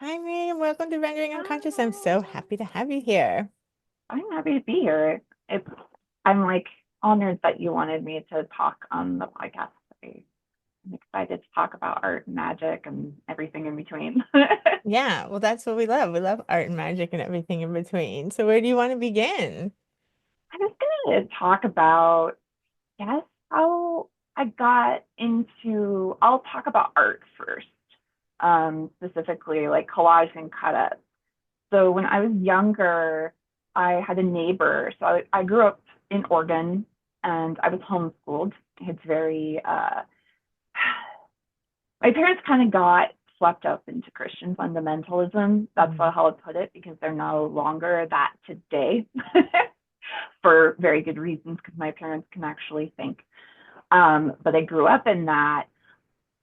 Hi, Miriam. Welcome to Rendering Unconscious. I'm so Hi. happy to have you here. I'm happy to be here. I'm like honored that you wanted me to talk on the podcast today. I'm excited to talk about art and magic and everything in between. Yeah, well, that's what we love. We love art and magic and everything in between. So, where do you want to begin? I was going to talk about, yes, how I got into, I'll talk about art first, specifically like collage and cut up. So when I was younger, I had a neighbor. So I grew up in Oregon and I was homeschooled. It's very, my parents kind of got swept up into Christian fundamentalism. That's Mm. how I would put it, because they're no longer that today for very good reasons, because my parents can actually think. But I grew up in that.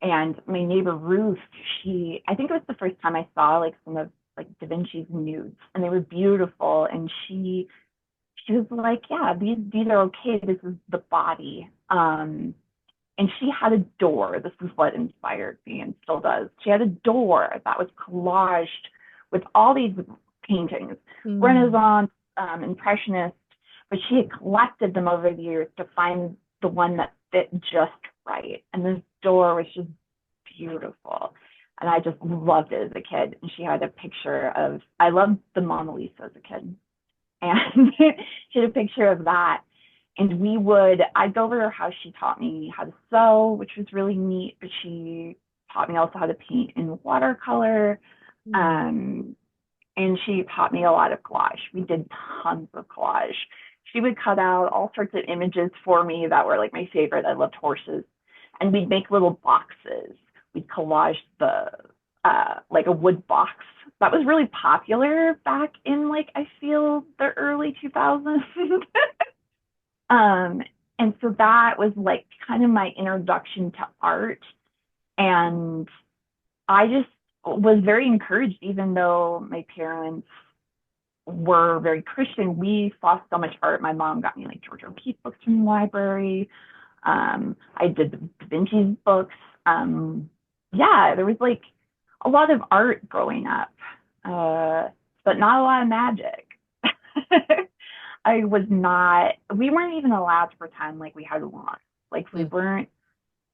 And my neighbor Ruth, I think it was the first time I saw like some of like Da Vinci's nudes, and they were beautiful. And she was like, yeah, these are okay. This is the body. And she had a door. This is what inspired me and still does. She had a door that was collaged with all these paintings, Mm. Renaissance, Impressionist, but she had collected them over the years to find the one that fit just right. And this door was just beautiful. And I just loved it as a kid. And she had a picture of, I loved the Mona Lisa as a kid. And she had a picture of that. And I'd go over to her house. She taught me how to sew, which was really neat, but she taught me also how to paint in watercolor. Mm. Um, and she taught me a lot of collage. We did tons of collage. She would cut out all sorts of images for me that were like my favorite. I loved horses. And we'd make little boxes. We'd collage like a wood box. That was really popular back in like, I feel, the early 2000s. um, and so that was like kind of my introduction to art. And I just was very encouraged, even though my parents were very Christian. We saw so much art. My mom got me like George O'Keeffe books from the library. I did the Da Vinci's books. Yeah, there was like a lot of art growing up, but not a lot of magic. We weren't even allowed to pretend like we had wands. Like we Mm. weren't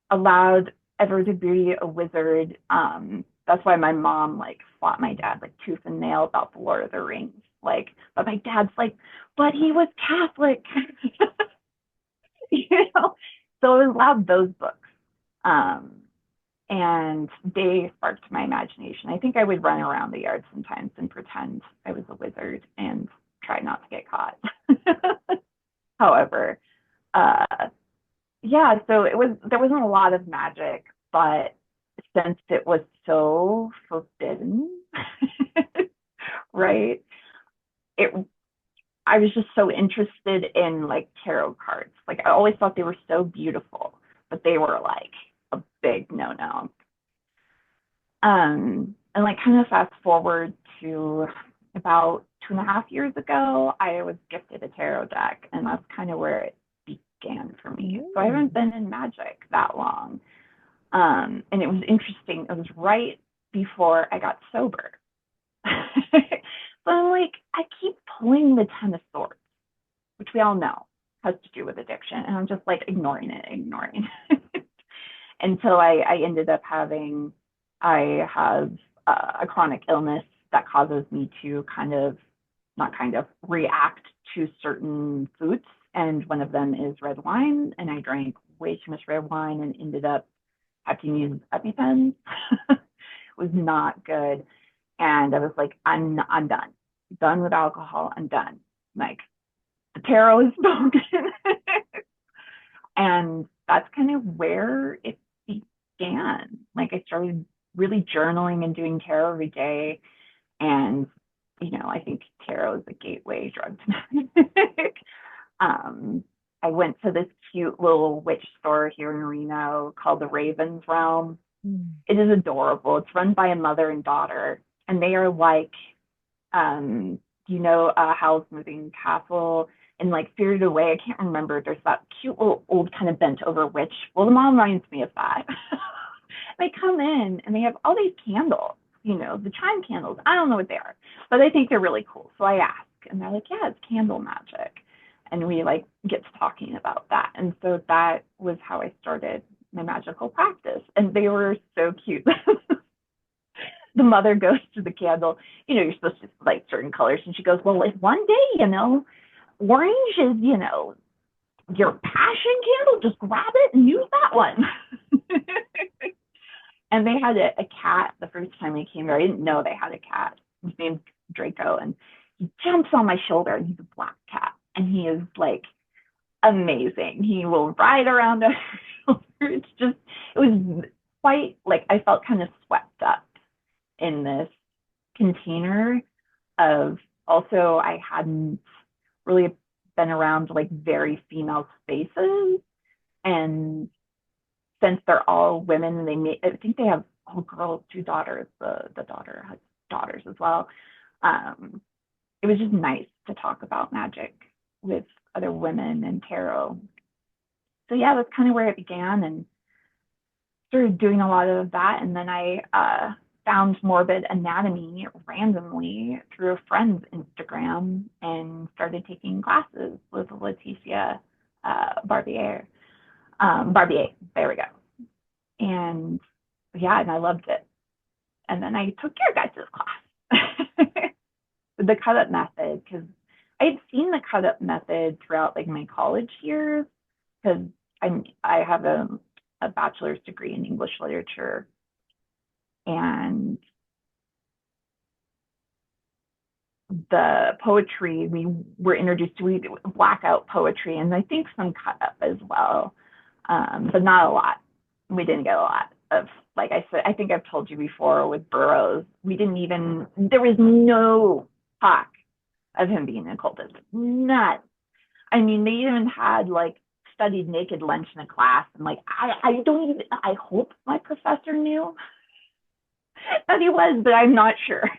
allowed ever to be a wizard. That's why my mom like fought my dad like tooth and nail about the Lord of the Rings. Like, but my dad's like, but he was Catholic, you know. So I was allowed those books, um, and they sparked my imagination. I think I would run around the yard sometimes and pretend I was a wizard and try not to get caught. However, uh, yeah, so there wasn't a lot of magic, but since it was so forbidden, right? It I was just so interested in like tarot cards. Like I always thought they were so beautiful, but they were like a big no-no. And like kind of fast forward to about 2.5 years ago, I was gifted a tarot deck, and that's kind of where it began for me. So I haven't Mm. been in magic that long. And it was interesting. It was right before I got sober. So I'm like, I keep pulling the Ten of Swords, which we all know has to do with addiction. And I'm just like ignoring it. Until I ended up I have a chronic illness that causes me to not kind of, react to certain foods. And one of them is red wine. And I drank way too much red wine and ended up having to use EpiPens. It was not good. And I was like, I'm done with alcohol. I'm done. Like the tarot is spoken. And that's kind of where it began. Like I started really journaling and doing tarot every day. And, I think tarot is a gateway drug to magic. um, I went to this cute little witch store here in Reno called the Raven's Realm. Mm. It is adorable. It's run by a mother and daughter, and they are like, Howl's Moving Castle and like Spirited Away. I can't remember. There's that cute little old kind of bent over witch. Well, the mom reminds me of that. They come in and they have all these candles. the chime candles. I don't know what they are, but I think they're really cool. So I ask, and they're like, yeah, it's candle magic. And we like get to talking about that. And so that was how I started my magical practice. And they were so cute. The mother goes to the candle, you're supposed to like certain colors. And she goes, well, if one day, orange is, your passion candle, just grab it and use that one. And they had a cat the first time I came there. I didn't know they had a cat. His name's Draco, and he jumps on my shoulder, and he's a black cat, and he is like amazing. He will ride around our shoulder. It was quite like I felt kind of swept up in this container of also I hadn't really been around like very female spaces, and since they're all women and I think they have all girls, two daughters. The daughter has daughters as well. It was just nice to talk about magic with other women and tarot. So yeah, that's kind of where it began, and started doing a lot of that. And then I found morbid anatomy randomly through a friend's Instagram and started taking classes with Leticia Barbier. Barbier, there we go. And yeah, and I loved it. And then I took your guys' class, the cut up method, because I had seen the cut up method throughout like my college years, because I have a bachelor's degree in English literature, and the poetry we were introduced to, we blackout poetry, and I think some cut up as well, but not a lot. We didn't get a lot of, like I said, I think I've told you before with Burroughs, there was no talk of him being an occultist. None. I mean, they even had like studied naked lunch in a class, and like I don't even, I hope my professor knew that he was, but I'm not sure.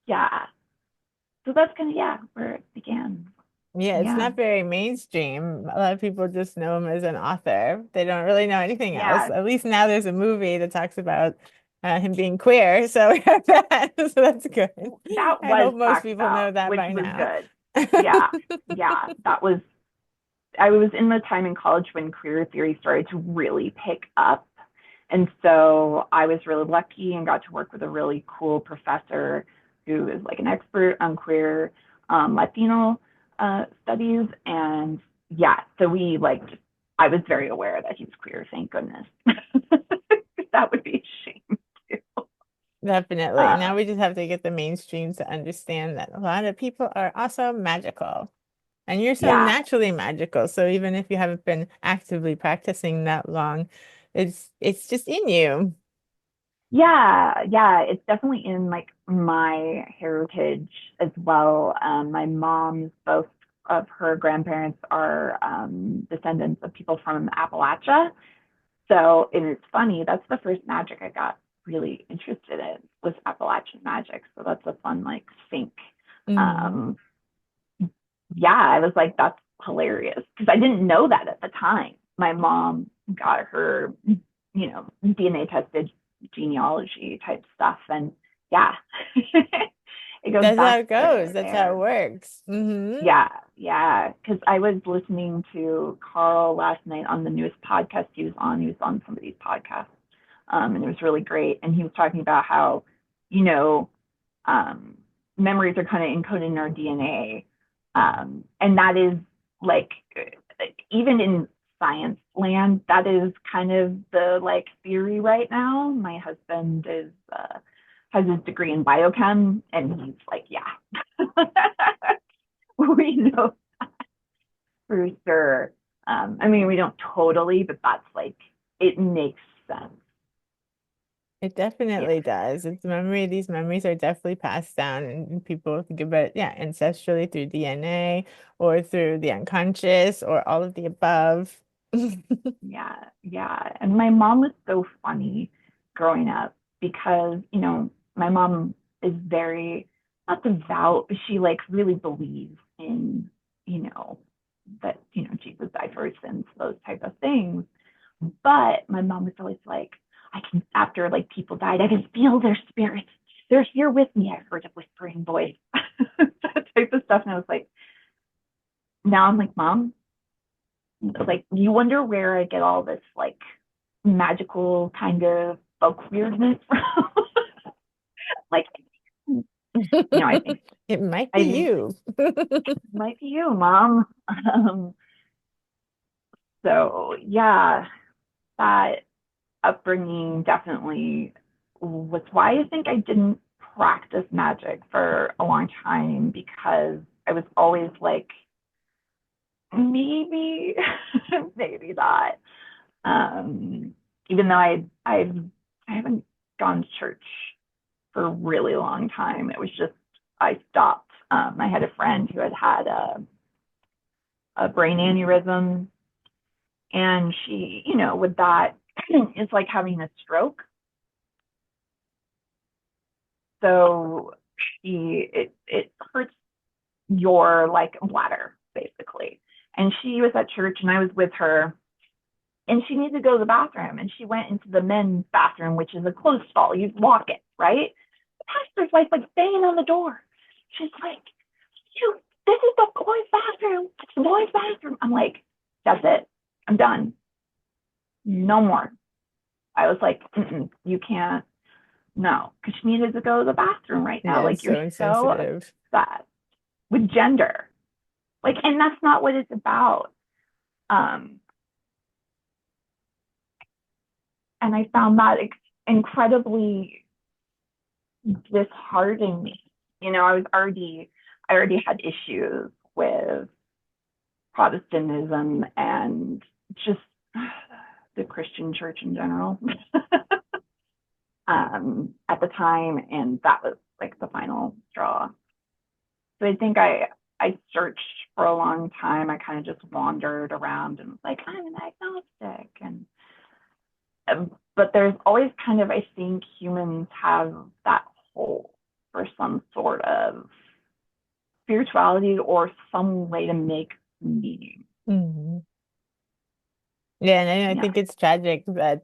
Yeah. So that's kind of, yeah, where it began. Yeah, it's Yeah. not very mainstream. A lot of people just know him as an author. They don't really know anything else. Yeah. At least now there's a movie that talks about him being queer, so we have that. So that's good. That I was hope most talked people know about, that which by was now. good. Yeah. Yeah. I was in the time in college when queer theory started to really pick up. And so I was really lucky and got to work with a really cool professor who is like an expert on queer Latino studies. And yeah, so I was very aware that he was queer, thank goodness. That would be a shame too. Definitely. Uh, Now we just have to get the mainstream to understand that a lot of people are also magical. And you're so yeah, naturally magical. So even if you haven't been actively practicing that long, it's just in you. yeah, it's definitely in like my heritage as well. My mom's, both of her grandparents are descendants of people from Appalachia. So, and it's funny, that's the first magic I got really interested in, was Appalachian magic. So that's a fun like sync. Hmm. Um, yeah, I was like, that's hilarious, because I didn't know that at the time. My mom got her, DNA tested, genealogy type stuff, and yeah, it goes That's how back it goes. That's how it there. works. Hmm. Yeah, because I was listening to Carl last night on the newest podcast he was on. He was on somebody's podcast, and it was really great. And he was talking about how, you know, um, memories are kind of encoded in our DNA, and that is like, even in science land, that is kind of the like theory right now. My husband is has his degree in biochem, and he's like, yeah, we know for sure. I mean, we don't totally, but that's like, it makes sense. It Yeah, definitely does. It's memory. These memories are definitely passed down, and people think about, yeah, ancestrally through DNA or through the unconscious or all of the above. yeah. And my mom was so funny growing up, because, my mom is very, not devout, but she like really believes in, you know, that, Jesus died for her sins, those type of things. But my mom was always like, I can, after like people died, I can feel their spirits. They're here with me. I heard a whispering voice, that type of stuff. And I was like, now I'm like, Mom, like, you wonder where I get all this like magical kind of folk weirdness from? Like, I think It might be I think you. it might be you, Mom. So yeah, that upbringing definitely was why I think I didn't practice magic for a long time, because I was always like, maybe, maybe not. Even though I haven't gone to church for a really long time. It was just I stopped. I had a friend who had had a brain aneurysm, and she, with that, it's like having a stroke. So it hurts your like bladder basically. And she was at church, and I was with her, and she needed to go to the bathroom, and she went into the men's bathroom, which is a closed stall. You lock it, right? The pastor's wife like banging on the door. She's like, "You, this is the boys' bathroom. It's the boys' bathroom." I'm like, "That's it. I'm done. No more." I was like, "You can't." No, because she needed to go to the bathroom right now. Yeah, Like, it's you're so so insensitive. upset with gender. Like, and that's not what it's about. Um, and I found that incredibly disheartening. I already had issues with Protestantism and just the Christian church in general at the time, and that was like the final straw. So I think I searched for a long time. I kind of just wandered around and was like, I'm an agnostic, and but there's always kind of, I think humans have that hole for some sort of spirituality or some way to make meaning. Mhm. Yeah, and I Yeah, think it's tragic that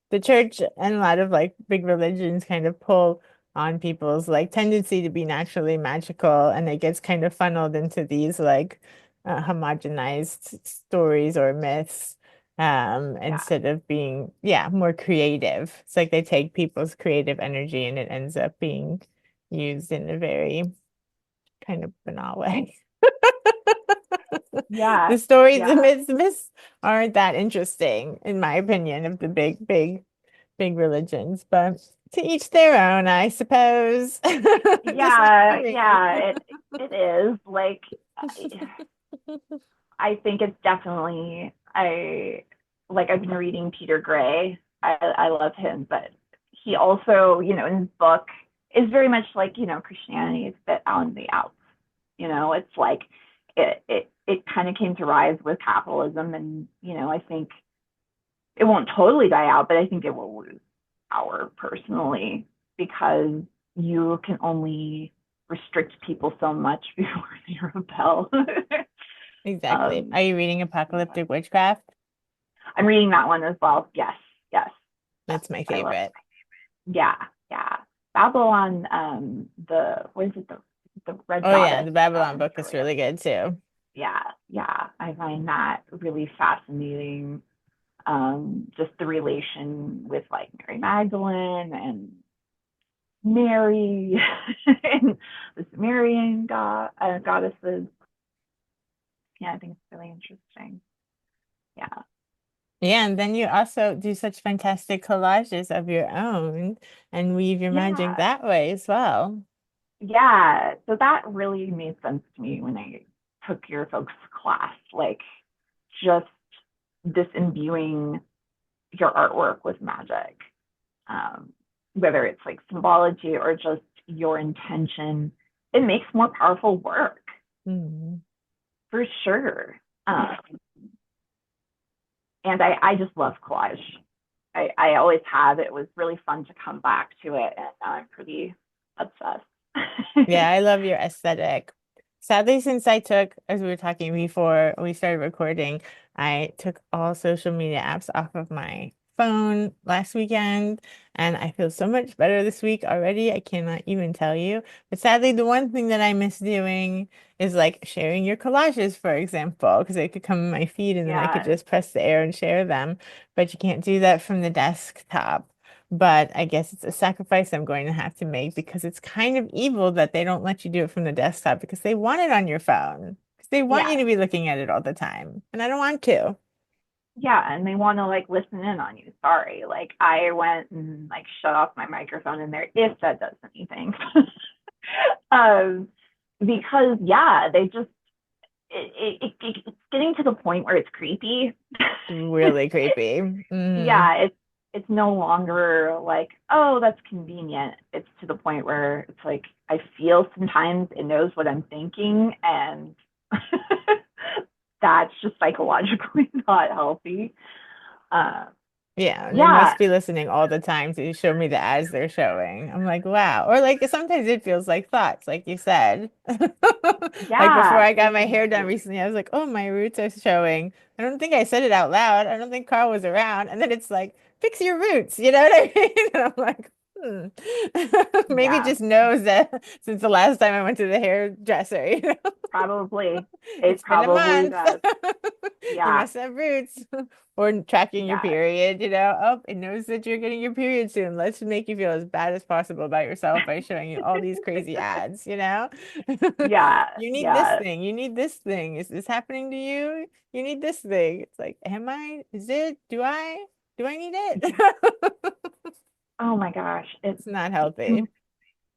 the church and a lot of like big religions kind of pull on people's like tendency to be naturally magical, and it gets kind of funneled into these like homogenized stories or myths, yeah, instead of being, yeah, more creative. It's like they take people's creative energy and it ends up being used in a very kind of banal way. yeah, The stories, yeah, the myths aren't that interesting, in my opinion, of the big religions, but to each their own, I suppose. Just not for yeah, me. yeah. It is like I think it's definitely I've been reading Peter Gray. I love him, but he also, in his book is very much like, Christianity is a bit out in the outs. It's like it kind of came to rise with capitalism, and I think it won't totally die out, but I think it will lose power personally, because you can only restrict people so much before they rebel. Exactly. um, Are you reading Apocalyptic Witchcraft? I'm reading that one as well. Yes, yes, yes. That's my I love. favorite. Yeah, yeah. Babylon. The what is it? The Red Oh yeah, Goddess. the Babylon That one's book is really good. really good too. Yeah, yeah. I find that really fascinating. Just the relation with like Mary Magdalene and Mary and the Sumerian goddesses. Yeah, I think it's really interesting. Yeah, Yeah, and then you also do such fantastic collages of your own and weave your magic yeah, that way as well. yeah. So that really made sense to me when I took your folks class. Like, just this imbuing your artwork with magic, um, whether it's like symbology or just your intention, it makes more powerful work Mhm. for sure. And I just love collage. I always have. It was really fun to come back to it, and now I'm pretty obsessed. Yeah, I love your aesthetic. Sadly, since I took, as we were talking before we started recording, I took all social media apps off of my phone last weekend, and I feel so much better this week already. I cannot even tell you. But sadly, the one thing that I miss doing is like sharing your collages, for example, because they could come in my feed and then I could Yeah. just press the air and share them. But you can't do that from the desktop. But I guess it's a sacrifice I'm going to have to make because it's kind of evil that they don't let you do it from the desktop because they want it on your phone. Because they want you Yeah. to be looking at it all the time. And I don't want to. Yeah, and they want to like listen in on you. Sorry. Like I went and like shut off my microphone in there if that does anything. um because yeah, they just it's getting to the point where it's creepy. Really creepy. Yeah, it's no longer like, oh, that's convenient. It's to the point where it's like I feel sometimes it knows what I'm thinking, and that's just psychologically not healthy. Uh, Yeah, and they yeah, must be listening all the time to show me the ads they're showing. I'm like, wow. Or like sometimes it feels like thoughts, like you said. Like before yeah, I got my hair done exactly. recently, I was like, oh, my roots are showing. I don't think I said it out loud. I don't think Carl was around. And then it's like, fix your roots, you know what I mean? And I'm like, maybe it Yeah, just knows that since the last time I went to the hairdresser, you know? probably. It It's been a probably month. does. You Yeah, must have roots. Or tracking your yeah, period, you know. Oh, it knows that you're getting your period soon. Let's make you feel as bad as possible about yourself by showing you all these crazy ads, you know? yeah, You need this yeah. thing. You need this thing. Is this happening to you? You need this thing. It's like, am I? Is it? Do I? Do I need it? Oh my gosh, It's not healthy.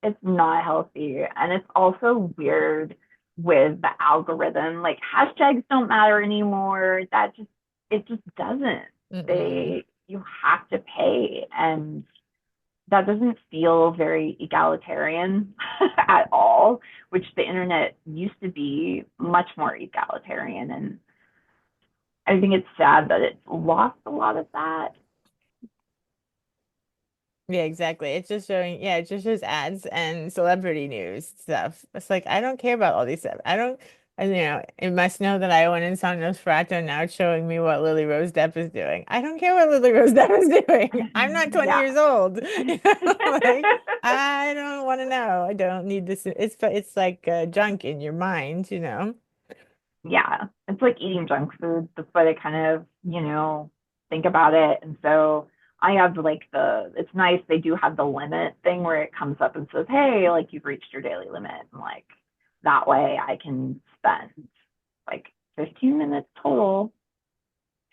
it's not healthy, and it's also weird with the algorithm. Like hashtags don't matter anymore. That just it just doesn't. Mm-mm. They you have to pay, and that doesn't feel very egalitarian at all, which the internet used to be much more egalitarian. And I think it's sad that it lost a lot of that. Yeah, exactly. It's just showing, yeah, it just shows ads and celebrity news stuff. It's like, I don't care about all these stuff. I don't, and it must know that I went and saw Nosferatu. Now it's showing me what Lily Rose Depp is doing. I don't care what Lily Rose Depp is doing. I'm not 20 Yeah. years old. Like, I don't want to know. I don't need this. It's like junk in your mind, you know? Yeah, it's like eating junk food. That's what I kind of, think about it. And so I have like it's nice. They do have the limit thing where it comes up and says, hey, like you've reached your daily limit. And like that way I can spend like 15 minutes total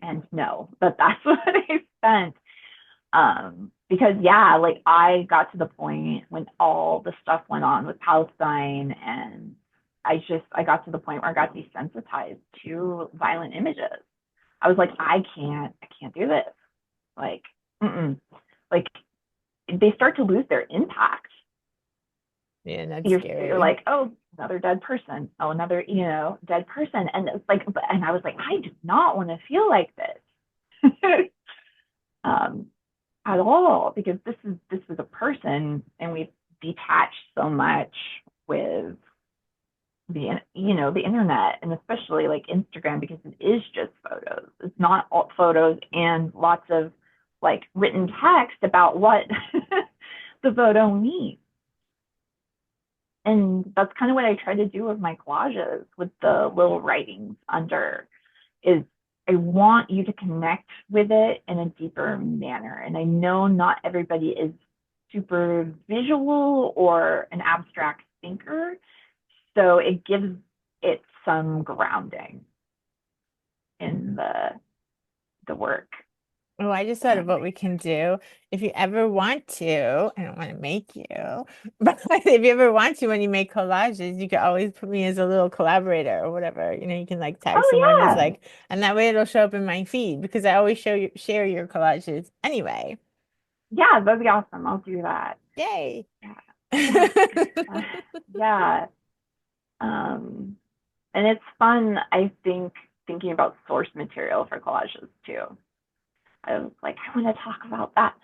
and know that that's what I spent. Because yeah, like I got to the point when all the stuff went on with Palestine, and I got to the point where I got desensitized to violent images. I was like, I can't do this. Like, mm-mm. Like they start to lose their impact. Yeah, that's You're scary. like, oh, another dead person. Oh, another, dead person. And it's like, and I was like, I do not want to feel like this. um, at all, because this is a person, and we've detached so much with the internet, and especially like Instagram, because it is just photos. It's not all photos and lots of like written text about what the photo means. And that's kind of what I try to do with my collages, with the little writings under, is I want you to connect with it in a deeper manner. And I know not everybody is super visual or an abstract thinker, so it gives it some grounding in the work. Oh, I just thought of Um, what we can do. If you ever want to, I don't want to make you, but if you ever want to, when you make collages, you can always put me as a little collaborator or whatever. You can like tag someone as oh like, and that way it'll show up in my feed because I always share your collages anyway. yeah, that'd be awesome. I'll do that. Yay. Yeah, yeah, yeah. Um, and it's fun, I think, thinking about source material for collages too. I was like, I want to talk about that.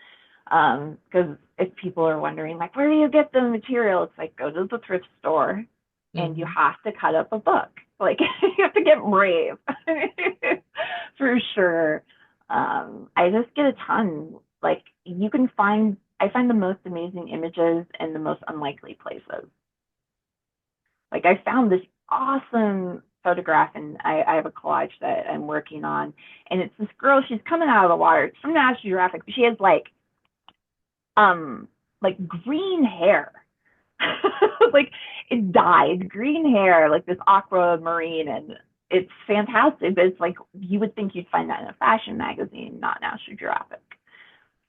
Because if people are wondering, like, where do you get the material? It's like, go to the thrift store and you Mhm. have to cut up a book. Like, you have to get brave for sure. I just get a ton. Like I find the most amazing images in the most unlikely places. Like I found this awesome photograph, and I have a collage that I'm working on, and it's this girl. She's coming out of the water. It's from National Geographic, but she has um green hair, like it dyed green hair, like this aquamarine, and it's fantastic. But it's like you would think you'd find that in a fashion magazine, not National Geographic.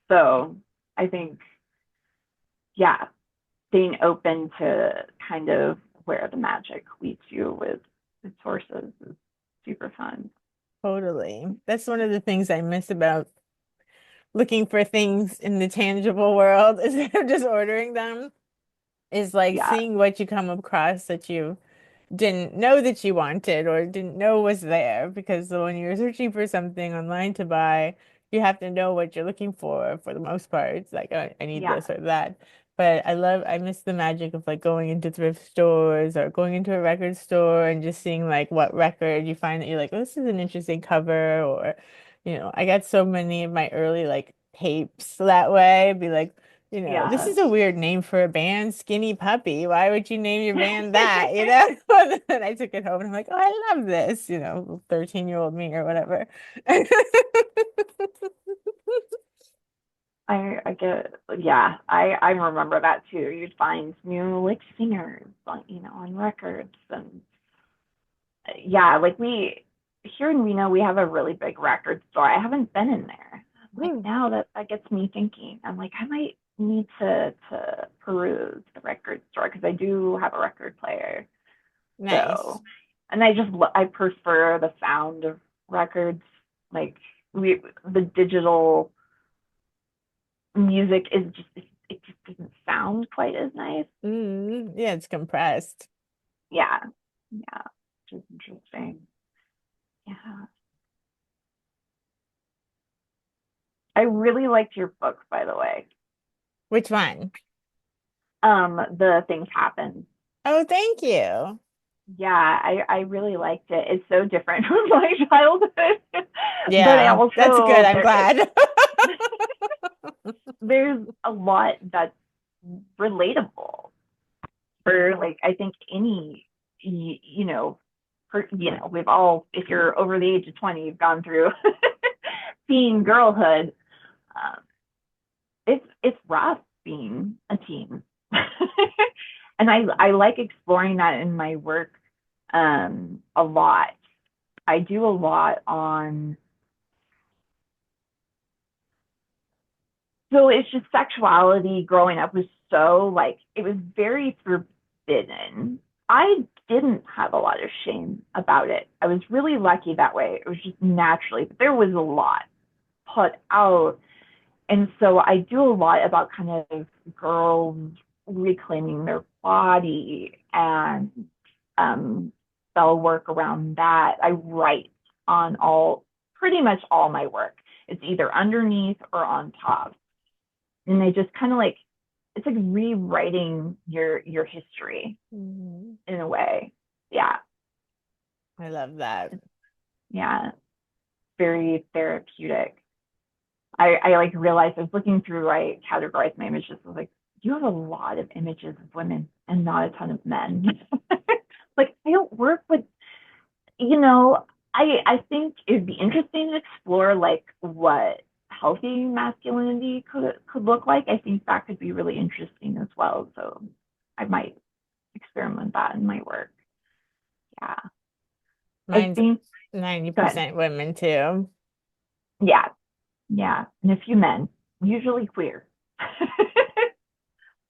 So I think, yeah, staying open to kind of where the magic leads you with the sources is super fun. Totally. That's one of the things I miss about looking for things in the tangible world instead of just ordering them, is like Yeah, seeing what you come across that you didn't know that you wanted or didn't know was there. Because when you're searching for something online to buy, you have to know what you're looking for the most part. It's like, oh, I need yeah, this or that. But I miss the magic of like going into thrift stores or going into a record store and just seeing like what record you find that you're like, oh, this is an interesting cover. Or, I got so many of my early like tapes that way. Be like, this yeah. is a weird name for a band, Skinny Puppy. Why would you name your band that? And I took it home and I'm like, oh, I love this, 13-year-old me or whatever. I get, yeah, I remember that too. You'd find new like singers on, on records. And yeah, like we here in Reno, we have a really big record store. I haven't been in there. Like Hmm, now that gets me thinking. I'm like, I might need to peruse the record store because I do have a record player. nice. So, and I prefer the sound of records. Like the digital music is just it just doesn't sound quite as nice. Yeah, it's compressed. Yeah, yeah, which is interesting. Yeah, I really liked your book, by the way. Which one? The things happen. Oh, thank you. Yeah, I really liked it. It's so different from my childhood, but I Yeah, that's good. also I'm glad. there's a lot that's relatable for like I think any we've all, if you're over the age of 20, you've gone through teen girlhood. Um, it's rough being a teen, and I like exploring that in my work a lot. I do a lot on, so it's just sexuality growing up was so like it was very forbidden. I didn't have a lot of shame about it. I was really lucky that way. It was just naturally, but there was a lot put out. And so I do a lot about kind of girls reclaiming their body and um, spell work around that. I write on pretty much all my work. It's either underneath or on top. And I just kind of like, it's like rewriting your history Mhm. in a way. Yeah. I love that. Yeah. Very therapeutic. I like realized I was looking through, I categorized my images. I was like, you have a lot of images of women and not a ton of men. Like I don't work with, you know, I think it'd be interesting to explore like what healthy masculinity could look like. I think that could be really interesting as well. So I might experiment that in my work. Yeah. I Mine's think good. 90% women too. Yeah. Yeah. And a few men, usually queer.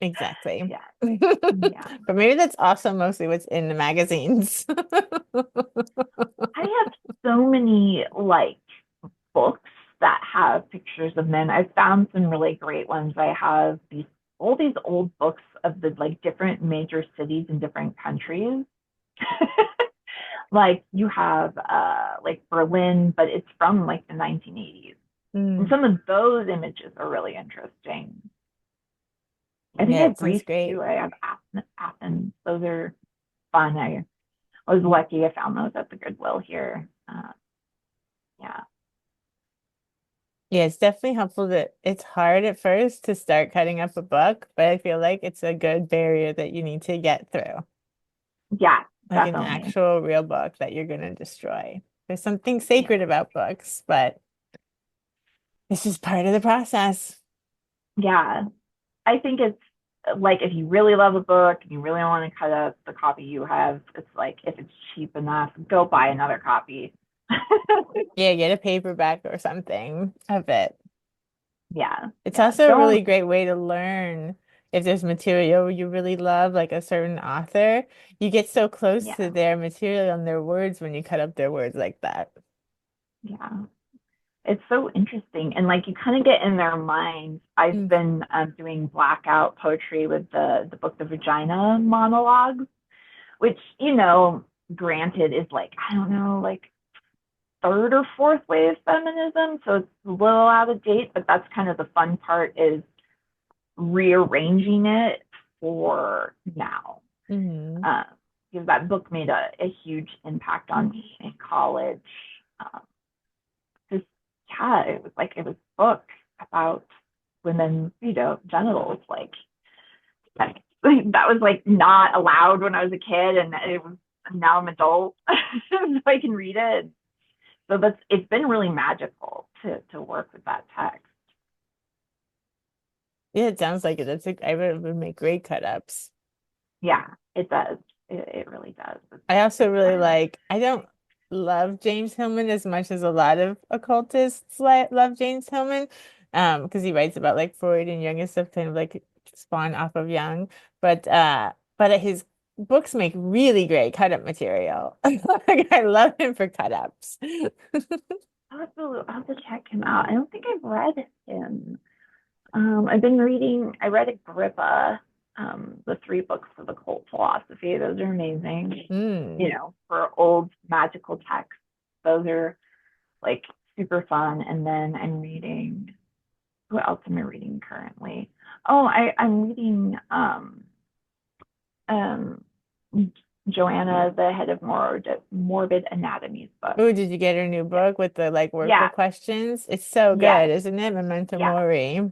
Exactly. Yeah. Yeah. But maybe that's also mostly what's in the magazines. I have so many like books that have pictures of men. I've found some really great ones. I have these old books of the like different major cities in different countries. Like you have like Berlin, but it's from like the 1980s. And Mm. some of those images are really interesting. I think I Yeah, have it sounds Greece great. too. I have Athens. Those are fun. I was lucky I found those at the Goodwill here. Yeah. Yeah, it's definitely helpful that it's hard at first to start cutting up a book, but I feel like it's a good barrier that you need to get through. Yeah, Like an definitely. actual real book that you're gonna destroy. There's something Yeah. sacred about books, but it's just part of the process. Yeah. I think it's like if you really love a book and you really want to cut up the copy you have, it's like if it's cheap enough, go buy another copy. Yeah, get a paperback or something of it. Yeah, It's yeah. also a Don't, really great way to learn if there's material you really love, like a certain author. You get so close to yeah, their material and their words when you cut up their words like that. yeah. It's so interesting. And like you kind of get in their minds. I've Mm. been doing blackout poetry with the book The Vagina monologues, which, granted is like, I don't know, like third or fourth wave feminism. So it's a little out of date, but that's kind of the fun part is rearranging it for now. Hmm. Um, because that book made a huge impact on me in college. Um, just, yeah, it was a book about women's, genitals. Like that, that was like not allowed when I was a kid, and it was now I'm adult, so I can read it. So it's been really magical to work with that text. Yeah, it sounds like it. I would make great cut ups. Yeah, it does. It really does. I also It's really fun. like, I don't love James Hillman as much as a lot of occultists love James Hillman, because he writes about like Freud and Jung and stuff, kind of like spawn off of Jung. But his books make really great cut up material. Like I love him for cut ups. I'll have to check him out. I don't think I've read him. I read Agrippa, the three books for the cult philosophy. Those are amazing. Mm. For old magical texts, those are like super fun. And then I'm reading, what else am I reading currently? Oh, I'm reading um, Joanna, the head of Morbid Anatomy's book. Oh, did you get her new Yeah. book with the like Yeah. workbook questions? It's so Yes. good, isn't it? Memento Yeah. Mori.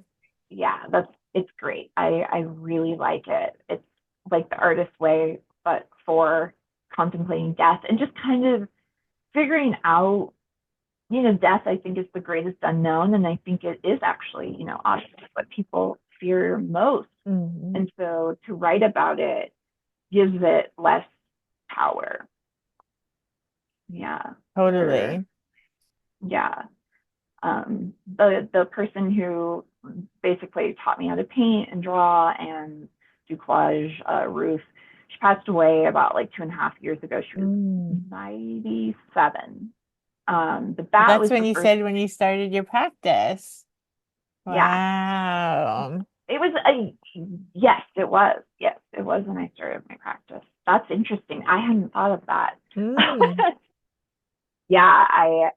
Yeah, it's great. I really like it. It's like the artist's way, but for contemplating death and just kind of figuring out, death I think is the greatest unknown. And I think it is actually, honestly what people fear most. Hmm. And so to write about it gives it less power. Yeah. For Totally. yeah. The person who basically taught me how to paint and draw and do collage, Ruth, she passed away about like 2.5 years ago. She was Mm. 97. But that That's was when the you first. said when you started your practice. Yeah, Wow. it was a yes, it was. Yes, it was when I started my practice. That's interesting. I hadn't thought of that. Mm. Yeah, I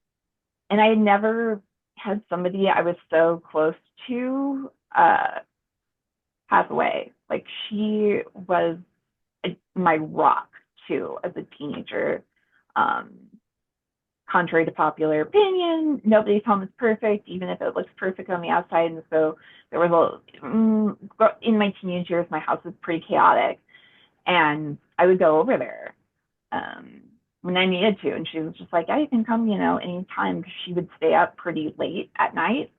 had never had somebody I was so close to pass away. Like she was my rock too as a teenager. Um, Contrary to popular opinion, nobody's home is perfect, even if it looks perfect on the outside. And so there was in my teenage years, my house was pretty chaotic, and I would go over there when I needed to, and she was just like, "Yeah, you can come, anytime." Because she would stay up pretty late at night,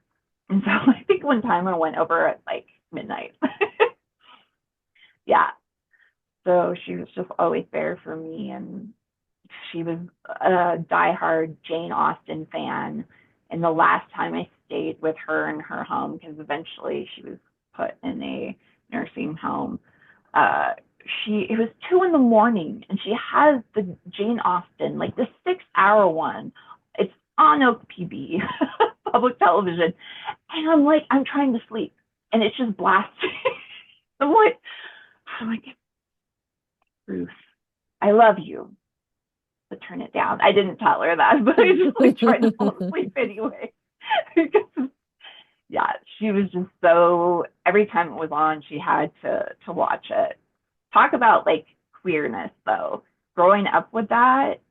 and so I think one time I went over at like midnight. Yeah, so she was just always there for me, and she was a diehard Jane Austen fan. And the last time I stayed with her in her home, because eventually she was put in a nursing home, uh, it was 2 in the morning, and she has the Jane Austen, like the 6 hour one. It's on OPB, public television, and I'm trying to sleep, and it's just blasting. I'm like, I'm like, Bruce, I love you, to turn it down. I didn't tell her that, but I just like tried to fall asleep anyway. Because, yeah, she was just so every time it was on, she had to watch it. Talk about like queerness though. Growing up with that,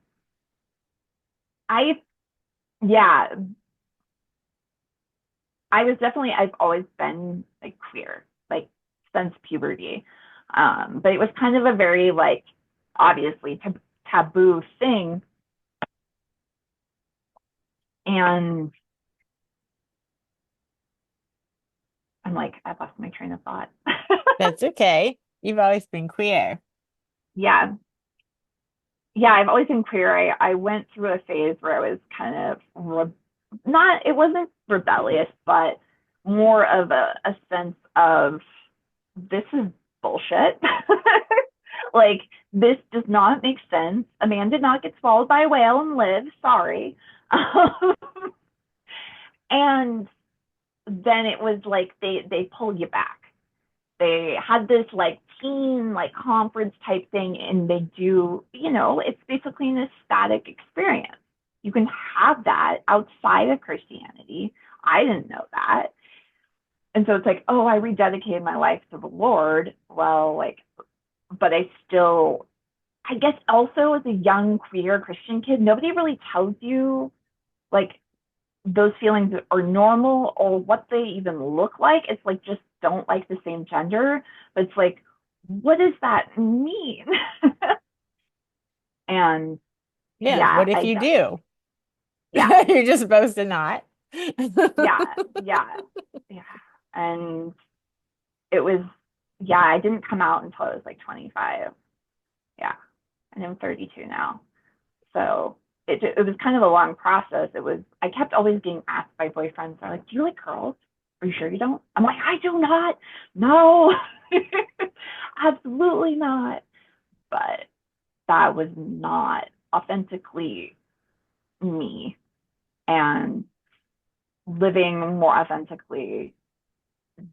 I yeah, I've always been like queer, like since puberty. But it was kind of a very like obviously taboo thing. And I'm like, I've lost my train of thought. That's okay. You've always been queer. Yeah. Yeah, I've always been queer. I went through a phase where I was kind of not, it wasn't rebellious, but more of a sense of this is bullshit. Like, this does not make sense. A man did not get swallowed by a whale and live. Sorry. And then it was like they pull you back. They had this like teen like conference type thing, and they do, it's basically an ecstatic experience. You can have that outside of Christianity. I didn't know that. And so it's like, oh, I rededicated my life to the Lord. Well, like, but I still, I guess also as a young queer Christian kid, nobody really tells you like those feelings are normal or what they even look like. It's like just don't like the same gender. But it's like, what does that mean? And Yeah, yeah, what if you do? yeah, You're just supposed to not. yeah, yeah, yeah. And it was, yeah, I didn't come out until I was like 25. Yeah. And I'm 32 now. So it was kind of a long process. I kept always being asked by boyfriends, they're like, do you like girls? Are you sure you don't? I'm like, I do not. No, absolutely not. But that was not authentically me. And living more authentically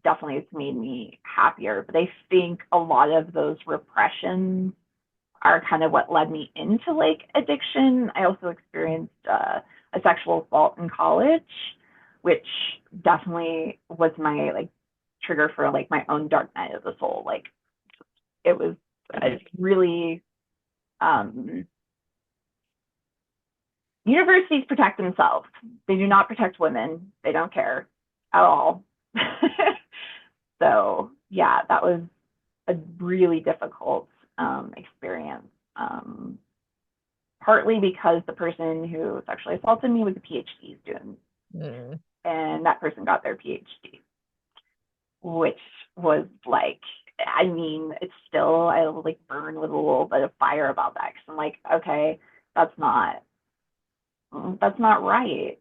definitely has made me happier. But I think a lot of those repressions are kind of what led me into like addiction. I also experienced a sexual assault in college, which definitely was my like trigger for like my own dark night of the soul. Like it was a really um, universities protect themselves. They do not protect women. They don't care at all. So yeah, that was a really difficult experience. Partly because the person who sexually assaulted me was a PhD student, Mm. and that person got their PhD, which was like, I mean, it's still, I like burn with a little bit of fire about that because I'm like, okay, that's not, that's not right.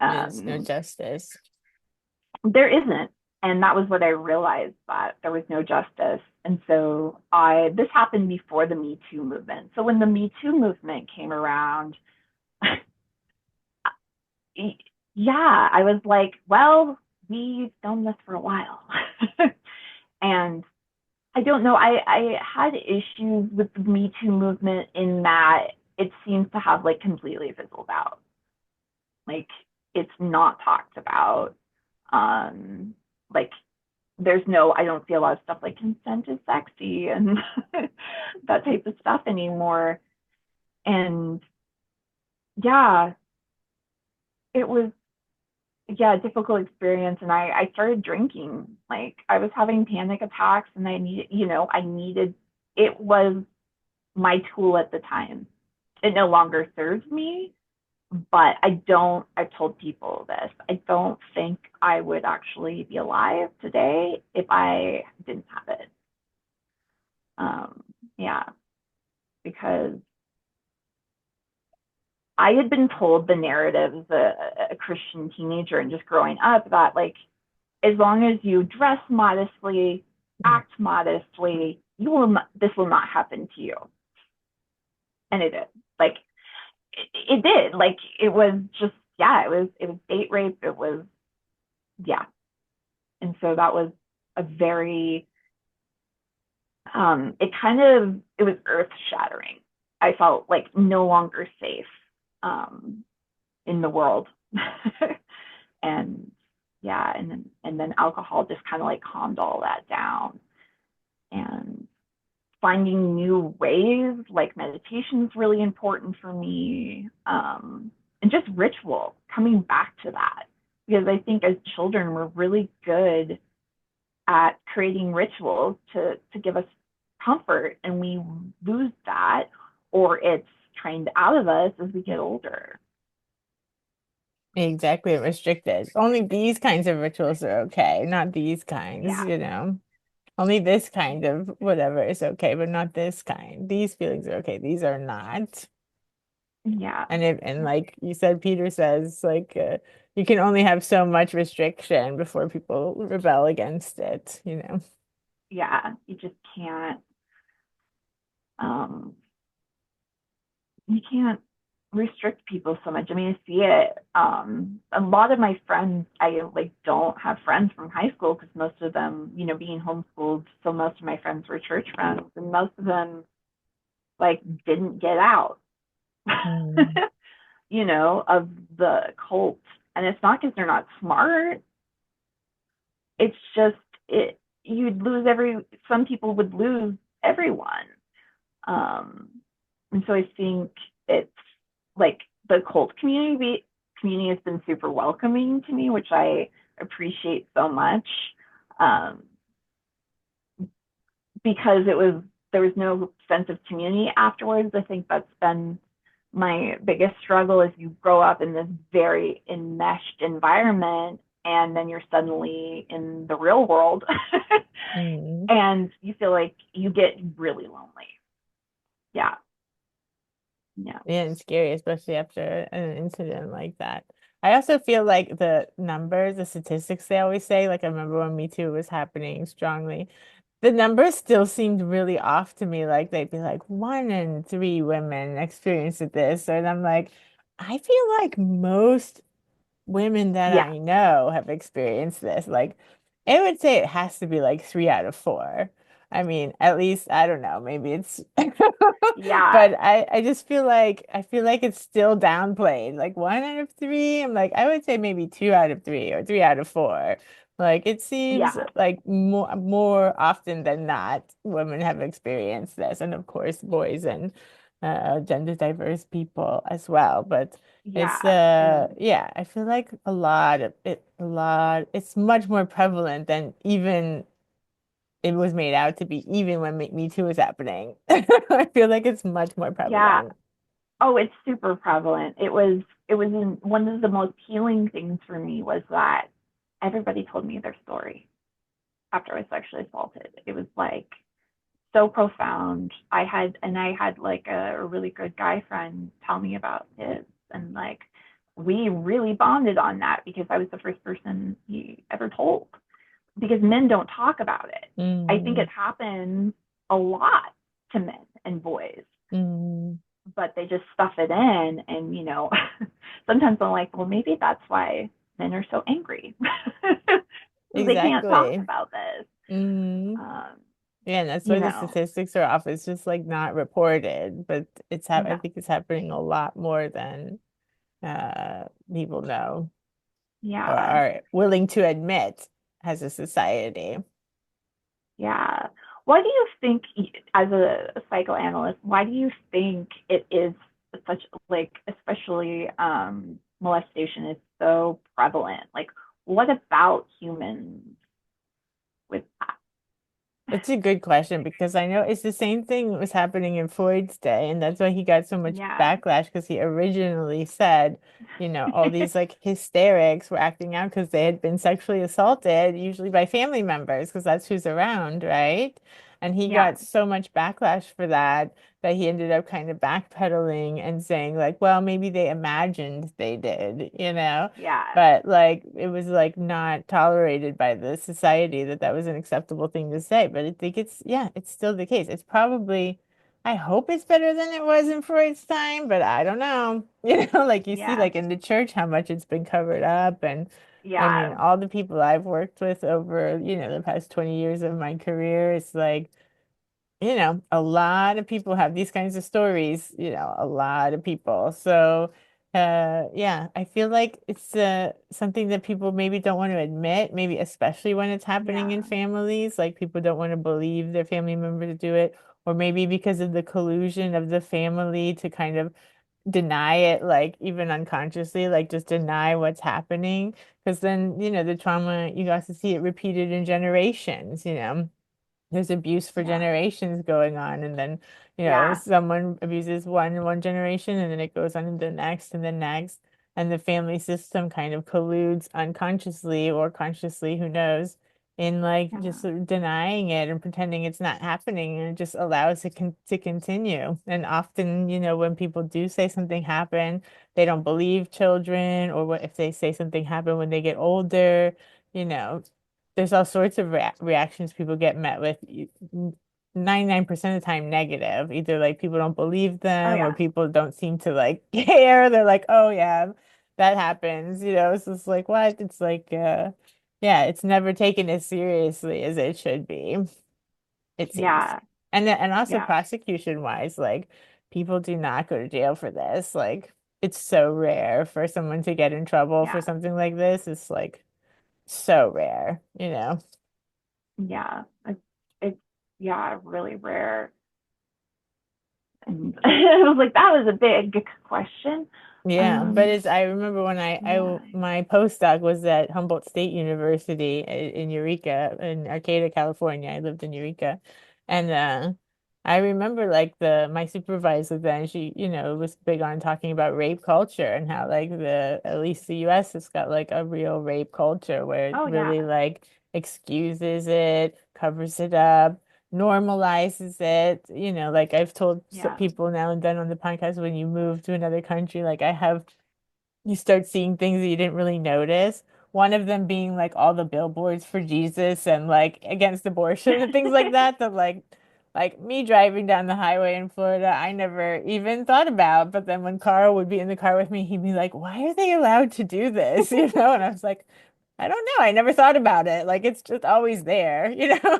There's no Um, justice. there isn't. And that was what I realized, that there was no justice. And so this happened before the Me Too movement. So when the Me Too movement came around, yeah, I was like, well, we've done this for a while. And I don't know, I had issues with the Me Too movement in that it seems to have like completely fizzled out. Like it's not talked about. Um, like there's no, I don't see a lot of stuff like consent is sexy and that type of stuff anymore. And yeah, it was, yeah, a difficult experience. And I started drinking. Like I was having panic attacks and I needed, it was my tool at the time. It no longer serves me, but I've told people this. I don't think I would actually be alive today if I didn't have it. Um, yeah, because I had been told the narrative as a Christian teenager and just growing up that like as long as you dress modestly, act modestly, this will not happen to you. And it did. Like it did. Like it was just, yeah, it was date rape. It was, yeah. And so that was a very it was earth shattering. I felt like no longer safe um in the world. And yeah, and then alcohol just kind of like calmed all that down. And finding new ways, like meditation is really important for me. And just ritual, coming back to that. because I think as children we're really good at creating rituals to give us comfort, and we lose that, or it's trained out of us as we get older. Exactly, restricted. Only these kinds of rituals are okay, not these kinds, Yeah, you know. Only this kind of whatever is okay, but not this kind. These feelings are okay, these are not. yeah, And like you said, Peter says, like you can only have so much restriction before people rebel against it, you know. yeah. You just um, can't restrict people so much. I mean, I see it. A lot of my friends, I like don't have friends from high school because most of them, being homeschooled, so most of my friends were church friends, and most of them like didn't get out, Mm. of the cult. And it's not because they're not smart. It's just it. You'd lose some people would lose everyone. Um, and so I think it's like the cult community has been super welcoming to me, which I appreciate so much. Um, because there was no sense of community afterwards. I think that's been my biggest struggle is you grow up in this very enmeshed environment and then you're suddenly in the real world Mm. and you feel like you get really lonely. Yeah. Yeah. Yeah, and scary, especially after an incident like that. I also feel like the numbers, the statistics they always say, like I remember when Me Too was happening strongly, the numbers still seemed really off to me. Like they'd be like 1 in 3 women experienced this. And I'm like, I feel like most women that Yeah. I know have experienced this. Like, I would say it has to be like 3 out of 4. I mean, at least I don't know, maybe it's Yeah. but I just feel like it's still downplayed. Like 1 out of 3, I'm like, I would say maybe 2 out of 3 or 3 out of 4. Like it seems Yeah. like more often than not, women have experienced this, and of course, boys and gender diverse people as well. But it's Yeah. And yeah, I feel like it's much more prevalent than even it was made out to be, even when Me Too was happening. I feel like it's much more yeah. prevalent. Oh, it's super prevalent. One of the most healing things for me was that everybody told me their story after I was sexually assaulted. It was like so profound. I had like a really good guy friend tell me about his, and like we really bonded on that because I was the first person he ever told. Because men don't talk about it. I think Mm, it happens a lot to men and boys, mm, but they just stuff it in, and sometimes I'm like, well, maybe that's why men are so angry. They can't talk exactly. about this. Mm. um Yeah, and that's you why the know statistics are off. It's just like not reported, but I yeah, think it's happening a lot more than people know or yeah, are willing to admit as a society. yeah. Why do you think, as a psychoanalyst, why do you think it is such, like, especially molestation is so prevalent? Like, what about humans with that? That's a good question because I know it's the same thing that was happening in Freud's day, and that's why he got so much Yeah. backlash because he originally said, all these like hysterics were acting out because they had been sexually assaulted, usually by family members, because that's who's around, right? And he Yeah, got so much backlash for that that he ended up kind of backpedaling and saying like, well, maybe they imagined they did, you know? yeah, But like it was like not tolerated by the society that that was an acceptable thing to say. But I think yeah, it's still the case. It's probably, I hope it's better than it was in Freud's time, but I don't know. Like you see yeah, like in the church how much it's been covered up. And I mean, yeah, all the people I've worked with over, the past 20 years of my career, it's like a lot of people have these kinds of stories, a lot of people. So, yeah, I feel like it's something that people maybe don't want to admit, maybe especially when it's happening in yeah, families, like people don't want to believe their family members do it, or maybe because of the collusion of the family to kind of deny it, like even unconsciously, like just deny what's happening. Because then, the trauma, you got to see it repeated in generations. There's abuse for Yeah. generations going on, and then Yeah. someone abuses one generation, and then it goes on to the next and the next, and the family system kind of colludes unconsciously or consciously, who knows, in like just Yeah. sort of denying it and pretending it's not happening, and it just allows it to continue. And often, when people do say something happened, they don't believe children, or what if they say something happened when they get older, you know there's all sorts of reactions people get met with. 99% of the time negative. Either like people don't believe Oh them, or yeah. people don't seem to like care. They're like, oh yeah, that happens. It's just like, what? It's like, yeah, it's never taken as seriously as it should be, it seems. Yeah. And also Yeah. prosecution wise, like people do not go to jail for this. Like it's so rare for someone to get in trouble for Yeah. something like this. It's like so rare. Yeah. It's yeah, really rare. And I was like, that was a big question. Yeah, but Um, I remember when yeah. my postdoc was at Humboldt State University in Eureka, in Arcata, California. I lived in Eureka. And I remember like my supervisor then, she, was big on talking about rape culture, and how like at least the US has got like a real rape culture where it Oh yeah. really like excuses it, covers it up, normalizes it. Like I've told Yeah. people now and then on the podcast, when you move to another country, like you start seeing things that you didn't really notice. One of them being like all the billboards for Jesus and like against abortion and things like that, that like me driving down the highway in Florida, I never even thought about. But then when Carl would be in the car with me, he'd be like, why are they allowed to do this? And I was like, I don't know. I never thought about it. Like it's just always there.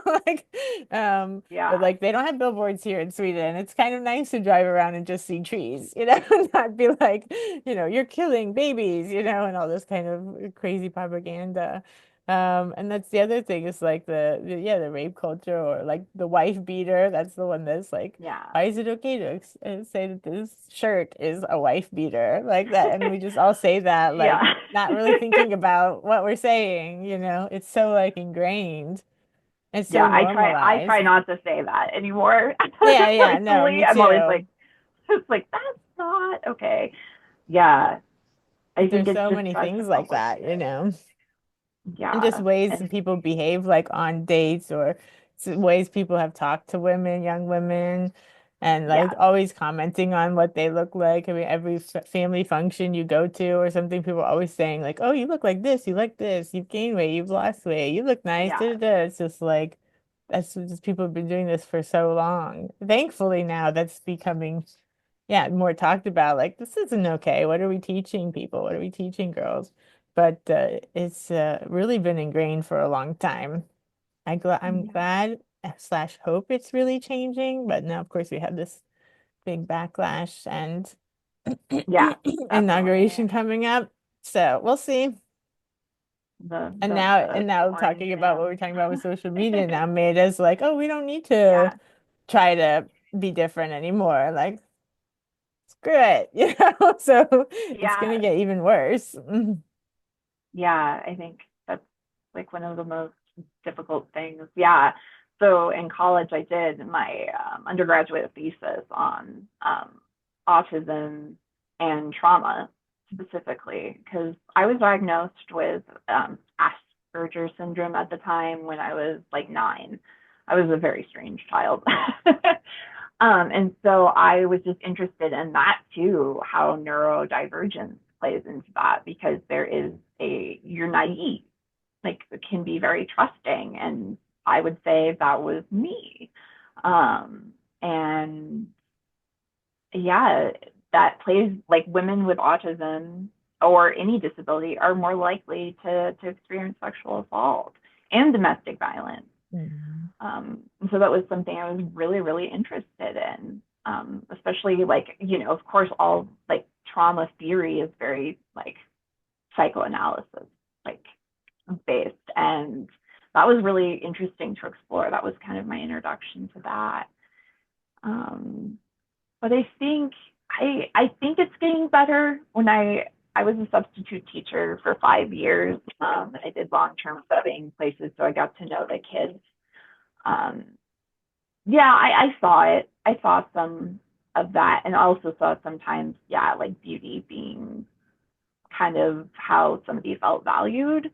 Like but Yeah. like they don't have billboards here in Sweden. It's kind of nice to drive around and just see trees, and not be like, you're killing babies, and all this kind of crazy propaganda. And that's the other thing, is like the rape culture, or like the wife beater. That's the one that's like, Yeah. why is it okay to say that this shirt is a wife beater like that? And we just all say that, Yeah. like not really thinking about what we're saying. It's so like ingrained. It's so Yeah. I normalized. try not to say that anymore. Yeah, yeah, no, Personally, me I'm always like, too. it's like that's not okay. Yeah. I But think there's it's so just many such a things like that. complicated. And just Yeah. ways that And people behave, like on dates, or ways people have talked to women, young women, and like yeah. always commenting on what they look like. I mean, every family function you go to or something, people are always saying like, "Oh, you look like this, you like this, you've gained weight, you've lost weight, you look nice." Yeah. Da, da, da. It's just like that's just people have been doing this for so long. Thankfully, now that's becoming, yeah, more talked about. Like, this isn't okay. What are we teaching people? What are we teaching girls? But it's really been ingrained for a long time. I'm Yeah. glad slash hope it's really changing. But now, of course, we have this big backlash and Yeah. Definitely. inauguration coming up. So we'll see. And now Lawrence talking about what Sham. we're talking about with social media now made us like, oh, we don't need to Yeah. try to be different anymore. Like, screw it. So it's gonna Yeah. get even worse. Yeah. I think that's like one of the most difficult things. Yeah. So in college, I did my undergraduate thesis on autism and trauma specifically, because I was diagnosed with Asperger's syndrome at the time when I was like 9. I was a very strange child. And so I was just interested in that too, how neurodivergence plays into that, because you're naive, like it can be very trusting. And I would say that was me. And yeah, that plays like women with autism or any disability are more likely to experience sexual assault and domestic violence. Mhm. And so that was something I was really, really interested in. Especially like, of course, all like trauma theory is very like psychoanalysis, like based. And that was really interesting to explore. That was kind of my introduction to that. Um, but I think I think it's getting better. I was a substitute teacher for 5 years, and I did long-term subbing places, so I got to know the kids. Um, yeah, I saw it. I saw some of that, and I also saw sometimes, yeah, like beauty being kind of how somebody felt valued.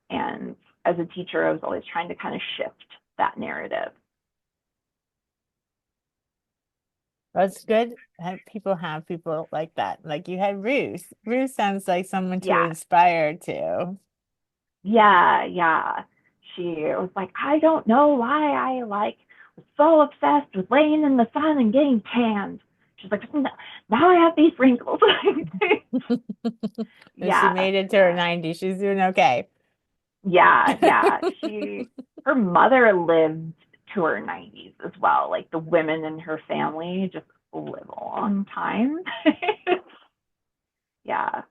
And as a teacher, I was always trying to kind of shift that narrative. That's good. People have people like that. Like you had Ruth. Ruth sounds like someone to Yeah, inspire to. yeah. She was like, I don't know why I like was so obsessed with laying in the sun and getting tanned. She's like, now I have these wrinkles. And she Yeah, made it to her yeah, 90s. She's doing okay. yeah. Her mother lived to her 90s as well. Like the women in her family just live a long time. Yeah.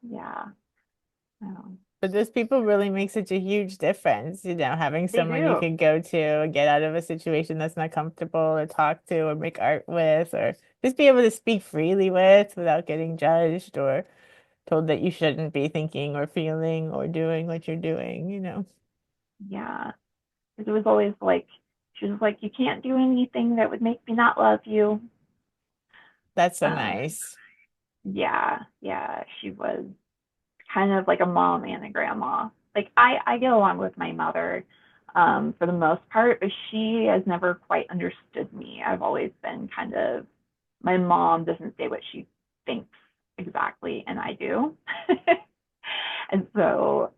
Um, But those people really make such a huge difference, having they someone you do. can go to and get out of a situation that's not comfortable or talk to or make art with or just be able to speak freely with without getting judged or told that you shouldn't be thinking or feeling or doing what you're doing. Yeah. Because it was always like, she was like, you can't do anything that would make me not love you. That's so Uh, nice. yeah. She was kind of like a mom and a grandma. Like I get along with my mother for the most part, but she has never quite understood me. I've always been kind of, my mom doesn't say what she thinks exactly, and I do. And so,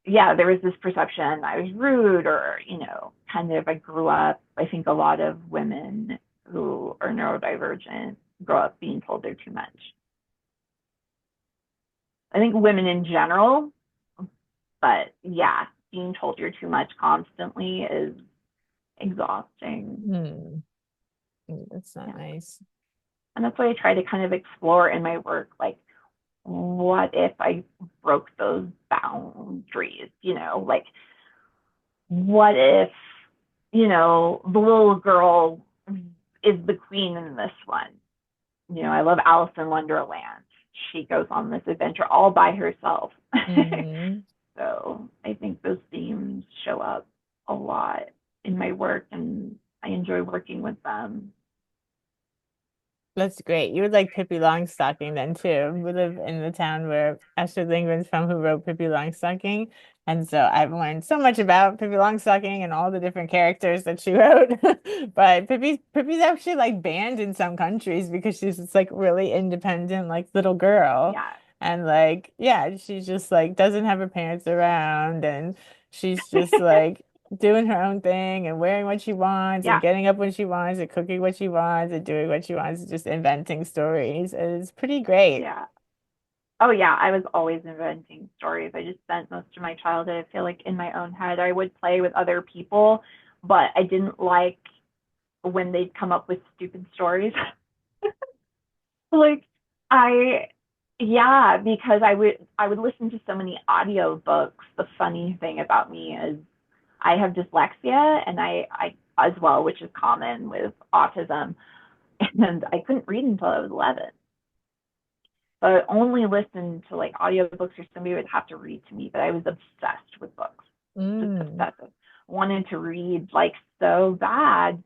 yeah, there was this perception I was rude or, kind of, I grew up, I think a lot of women who are neurodivergent grow up being told they're too much. I think women in general, but yeah, being told you're too much constantly is exhausting. Hmm. That's not Yeah. nice. And that's why I try to kind of explore in my work, like, what if I broke those boundaries? Like, what if, the little girl is the queen in this one? I love Alice in Wonderland. She goes on this adventure all by herself. Hmm. So I think those themes show up a lot in my work, and I enjoy working with them. That's great. You would like Pippi Longstocking then too. We live in the town where Astrid Lindgren's from, who wrote Pippi Longstocking. And so I've learned so much about Pippi Longstocking and all the different characters that she wrote. But Pippi's actually like banned in some countries because she's this like really independent like little girl. Yeah. And like, yeah, she just like doesn't have her parents around and she's just like doing her own thing and wearing what she wants and Yeah. getting up when she wants and cooking what she wants and doing what she wants, just inventing stories. And it's pretty great. Yeah. Oh, yeah. I was always inventing stories. I just spent most of my childhood, I feel like, in my own head. I would play with other people, but I didn't like when they'd come up with stupid stories. Like, I, yeah, because I would listen to so many audiobooks. The funny thing about me is I have dyslexia, and I as well, which is common with autism. And I couldn't read until I was 11. So I only listened to like audiobooks, or somebody would have to read to me, but I was obsessed with books. Just Mm, obsessive. Wanted to read like so bad,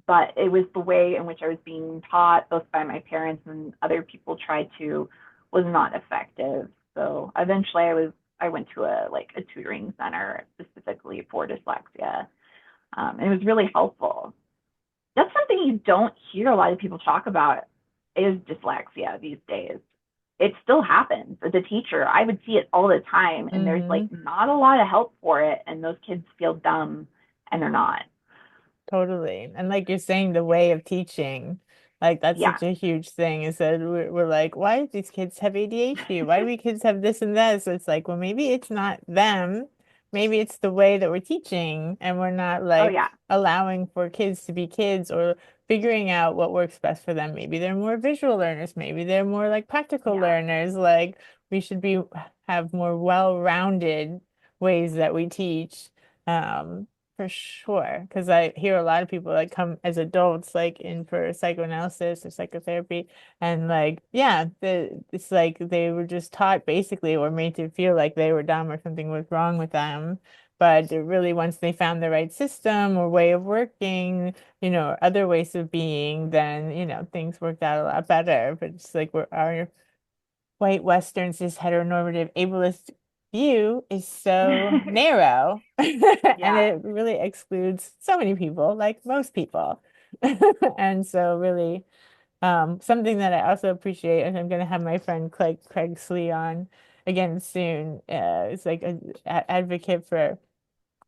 but it was the way in which I was being taught, both by my parents and other people tried to, was not effective. So eventually I went to a tutoring center specifically for dyslexia. And it was really helpful. That's something you don't hear a lot of people talk about, is dyslexia these days. It still happens. As a teacher, I would see it all the time, and there's like hmm. not a lot of help for it, and those kids feel dumb, and they're not. Totally. And like you're saying, the way of teaching, like that's Yeah. such a huge thing is that we're like, why do these kids have ADHD? Why do we kids have this and that? So it's like, well, maybe it's not them. Maybe it's the way that we're teaching and we're not Oh like yeah. allowing for kids to be kids or figuring out what works best for them. Maybe they're more visual learners. Maybe they're more like practical Yeah. learners. Like we should have more well-rounded ways that we teach. Um, For sure, because I hear a lot of people like come as adults like in for psychoanalysis or psychotherapy, and like yeah, it's like they were just taught basically or made to feel like they were dumb or something was wrong with them. But really, once they found the right system or way of working, or other ways of being, then things worked out a lot better. But it's like our white Western cis heteronormative ableist view is so narrow and Yeah. it really excludes so many people, like most people. And so really something that I also appreciate, and I'm going to have my friend Craig Slee on again soon, is like a advocate for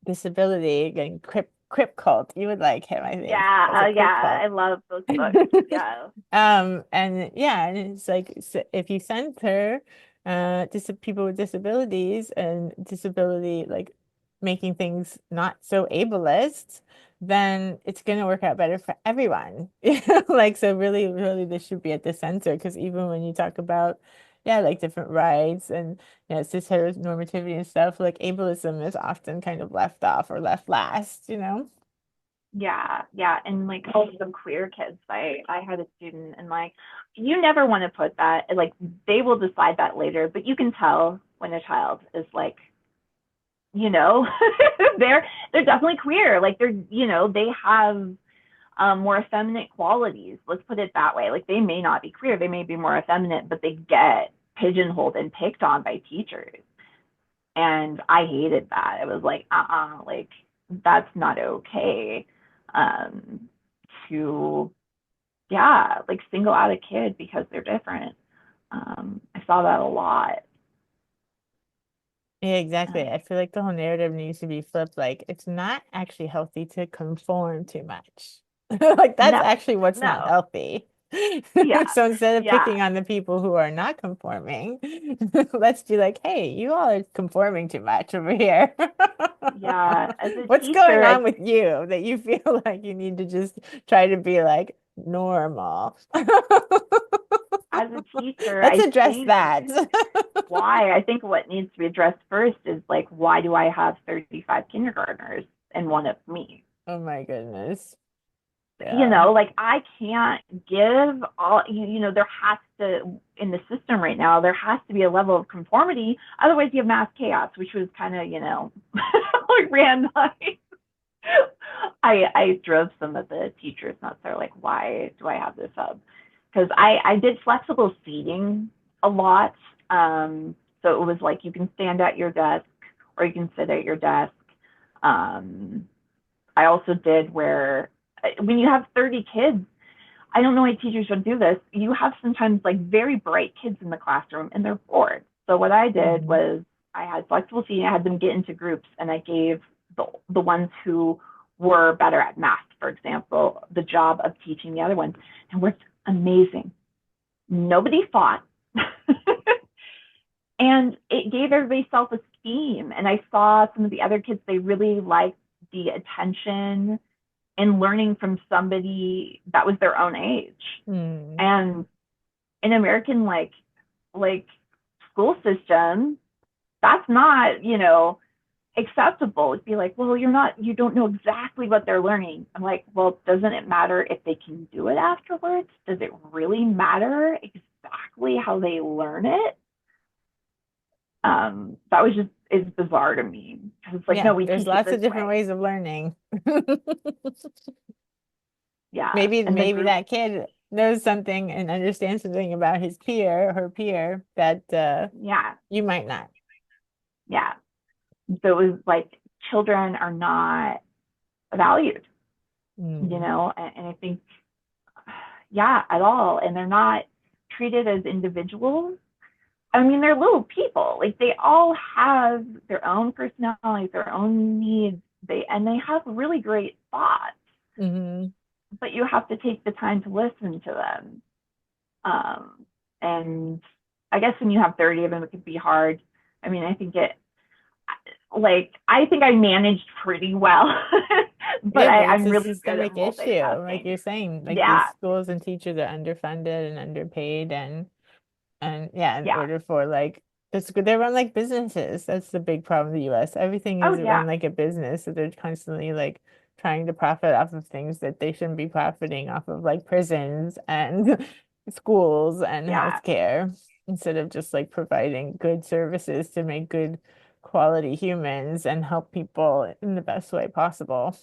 disability, again, Crip Cult. You would like him, I think. It's a Crip Yeah, Cult. I love those books. Yeah. And yeah, and it's like if you center people with disabilities and disability like making things not so ableist, then it's gonna work out better for everyone. Like so really, really this should be at the center because even when you talk about yeah, like different rights and cis heteronormativity and stuff, like ableism is often kind of left off or left last. Yeah, and like also the queer kids. I had a student, and like you never want to put that, like they will decide that later, but you can tell when a child is like, you know, they're definitely queer. Like they have more effeminate qualities. Let's put it that way. Like they may not be queer, they may be more effeminate, but they get pigeonholed and picked on by teachers. And I hated that. It was like, like that's not okay. Um, to like single out a kid because they're different. I saw that a lot. Yeah, exactly. Um, I feel like the whole narrative needs to be flipped. Like, it's not actually healthy to conform too much. Like, that's no, actually what's not no, healthy. yeah, So instead of yeah, picking on the people who are not conforming, let's be like, hey, you all are conforming too much over here. yeah. As a What's going teacher, on with you that you feel like you need to just try to be like normal? as a teacher, Let's I address think that. why I think what needs to be addressed first is like, why do I have 35 kindergartners and one of me? Oh my goodness. Yeah. Like I can't give all, there has to, in the system right now, there has to be a level of conformity. Otherwise, you have mass chaos, which was kind of, like ran by. I drove some of the teachers nuts. They're like, why do I have this up? Because I did flexible seating a lot. So it was like you can stand at your desk or you can sit at your desk. Um, I also did where when you have 30 kids, I don't know why teachers would do this. You have sometimes like very bright kids in the classroom and they're bored. So what I did Mhm. was I had flexible seating. I had them get into groups and I gave the ones who were better at math, for example, the job of teaching the other ones. And worked amazing. Nobody fought. And it gave everybody self-esteem. And I saw some of the other kids, they really liked the attention and learning from somebody that was their own age. Hmm. And in American like school system, that's not, acceptable. It'd be like, well, you don't know exactly what they're learning. I'm like, well, doesn't it matter if they can do it afterwards? Does it really matter exactly how they learn it? That was just is bizarre to me because it's like, Yeah, no, we there's teach it lots this of different way. ways of learning. Yeah, Maybe and the maybe group, that kid knows something and understands something about his peer or her peer that yeah, you might not. yeah. So it was like children are not valued, Mm. and I think, yeah, at all. And they're not treated as individuals. I mean, they're little people. Like they all have their own personalities, their own needs. They have really great thoughts, Hmm. but you have to take the time to listen to them. And I guess when you have 30 of them, it could be hard. I mean, I think I managed pretty well, but Yeah, but it's I'm a really good at systemic issue. Like multitasking. you're saying, like these Yeah, schools and teachers are underfunded and underpaid and yeah, in yeah, order for like That's good. They run like businesses. That's the big problem in the US. Everything Oh is yeah, run like a business. So they're constantly like trying to profit off of things that they shouldn't be profiting off of, like prisons and schools and yeah, healthcare, instead of just like providing good services to make good quality humans and help people in the best way possible.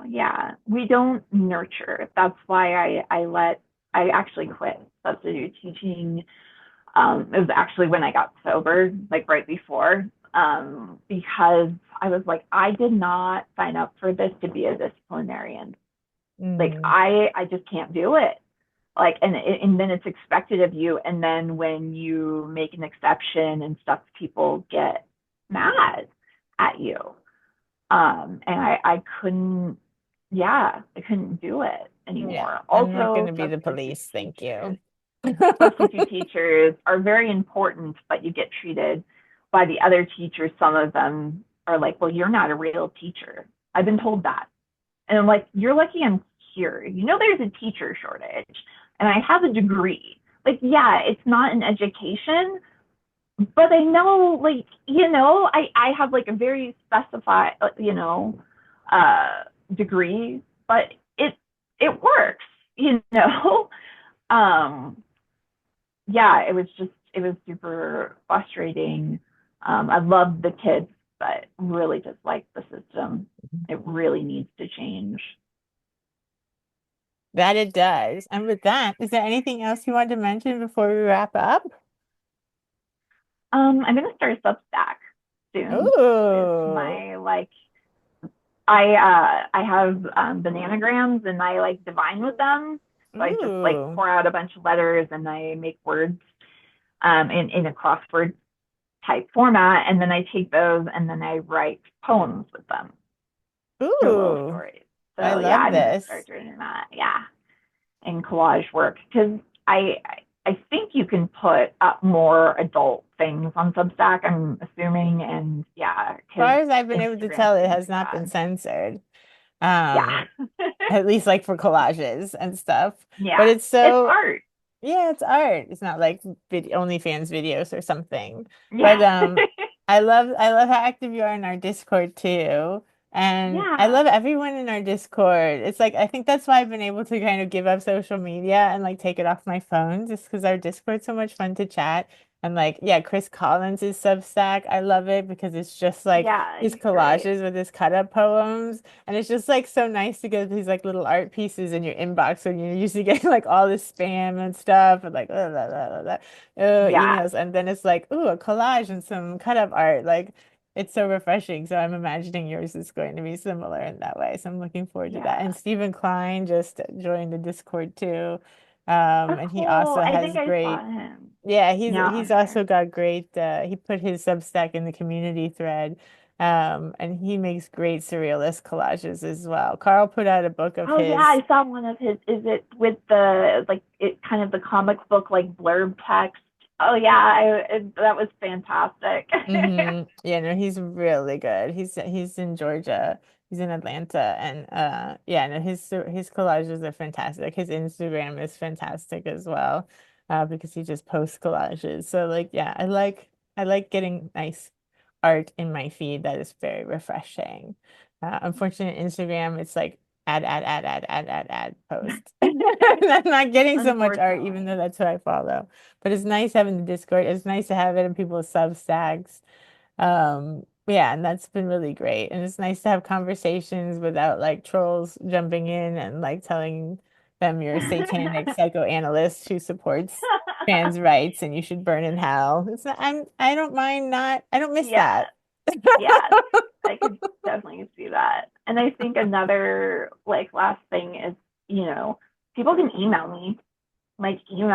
yeah. We don't nurture. That's why I actually quit substitute teaching. It was actually when I got sober, like right before, because I was like, I did not sign up for this to be a disciplinarian. Like Mm, I just can't do it. Like and then it's expected of you, and then when you make an exception and stuff, people get mad at you. And I couldn't, yeah, I couldn't do it yeah, anymore. I'm not going Also, to be the police. Thank you. substitute teachers are very important, but you get treated by the other teachers. Some of them are like, well, you're not a real teacher. I've been told that. And I'm like, you're lucky I'm here. You know, there's a teacher shortage and I have a degree. Like, yeah, it's not an education, but I know, like, I have like a very specified, uh, degree, but it works, you know. Um, yeah, it was super frustrating. I love the kids, but really just like the system. It really needs to change. That it does. And with that, is there anything else you want to mention before we wrap up? I'm gonna start a Substack soon with Ooh, my like I have bananagrams and I like divine with them. So I just like ooh, pour out a bunch of letters and I make words in a crossword type format, and then I take those and then I write poems with them, short little ooh. stories. I So yeah, love I'm gonna this. start doing that. Yeah, in collage work because I I think you can put up more adult things on Substack. I'm assuming, and yeah, As because far as I've been able to Instagram tell, it seems has not been bad. censored. Yeah, Um, at least like for collages and stuff. But yeah, it's it's so, art. yeah, it's art. It's not like OnlyFans videos or something. But Yeah, I love how active you are in our Discord too. And I yeah, love everyone in our Discord. It's like I think that's why I've been able to kind of give up social media and like take it off my phone, just because our Discord's so much fun to chat. And like, yeah, Chris Collins' Substack. I love it because it's just like yeah. his He's great. collages with his cut up poems. And it's just like so nice to get these like little art pieces in your inbox when you're usually getting like all this spam and stuff and like Yeah, emails. And then it's like, ooh, a collage and some cut up art. Like it's so refreshing. So I'm imagining yours is going to be similar in that way. So I'm looking forward to that. yeah. And Stephen Klein just joined the Discord too. Oh, And he cool. also I think has I saw great, him yeah, now he's on there. also got great he put his Substack in the community thread. And he makes great surrealist collages as well. Carl put out a book of Oh yeah, his. I saw one of his. Is it with the like it kind of the comic book like blurb text? Oh yeah, that was fantastic. Yeah, no, he's really good. He's in Georgia. He's in Atlanta, and yeah, no, his collages are fantastic. His Instagram is fantastic as well, because he just posts collages. So like, yeah, I like getting nice art in my feed. That is very refreshing. Unfortunately, Instagram, it's like ad post. I'm not getting so much art, even though Unfortunately. that's what I follow. But it's nice having the Discord. It's nice to have it in people's Substacks. Yeah, and that's been really great. And it's nice to have conversations without like trolls jumping in and like telling them you're a satanic psychoanalyst who supports trans rights and you should burn in hell. It's not, I don't mind not, I don't miss Yeah, that. yeah, I could definitely see that. And I think another like last thing is, people can email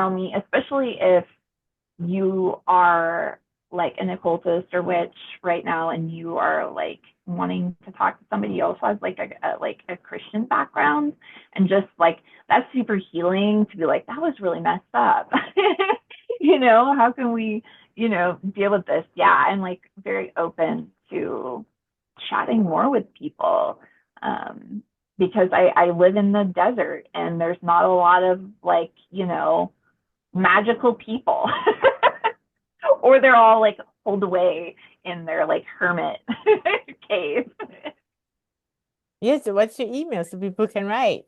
me, especially if you are like an occultist or witch right now and you are like wanting to talk to somebody else who has like a Christian background, and just like that's super healing to be like that was really messed up. How can we, deal with this? Yeah, I'm like very open to chatting more with people. Because I live in the desert and there's not a lot of like, magical people. Or they're all like pulled away in their like hermit cave. Yeah, so what's your email so people can write?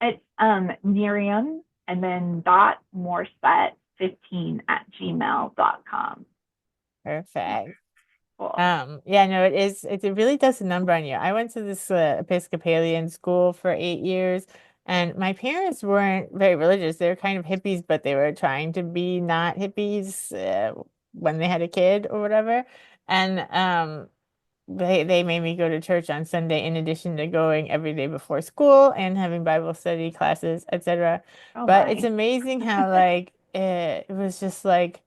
It's Miriam and then dot Morrissette 15 at gmail.com. Perfect. Cool. Yeah, no, it really does a number on you. I went to this Episcopalian school for 8 years, and my parents weren't very religious. They were kind of hippies, but they were trying to be not hippies when they had a kid or whatever. And they made me go to church on Sunday in addition to going every day before school and having Bible study classes, etc. Oh But it's my. amazing how like it was just like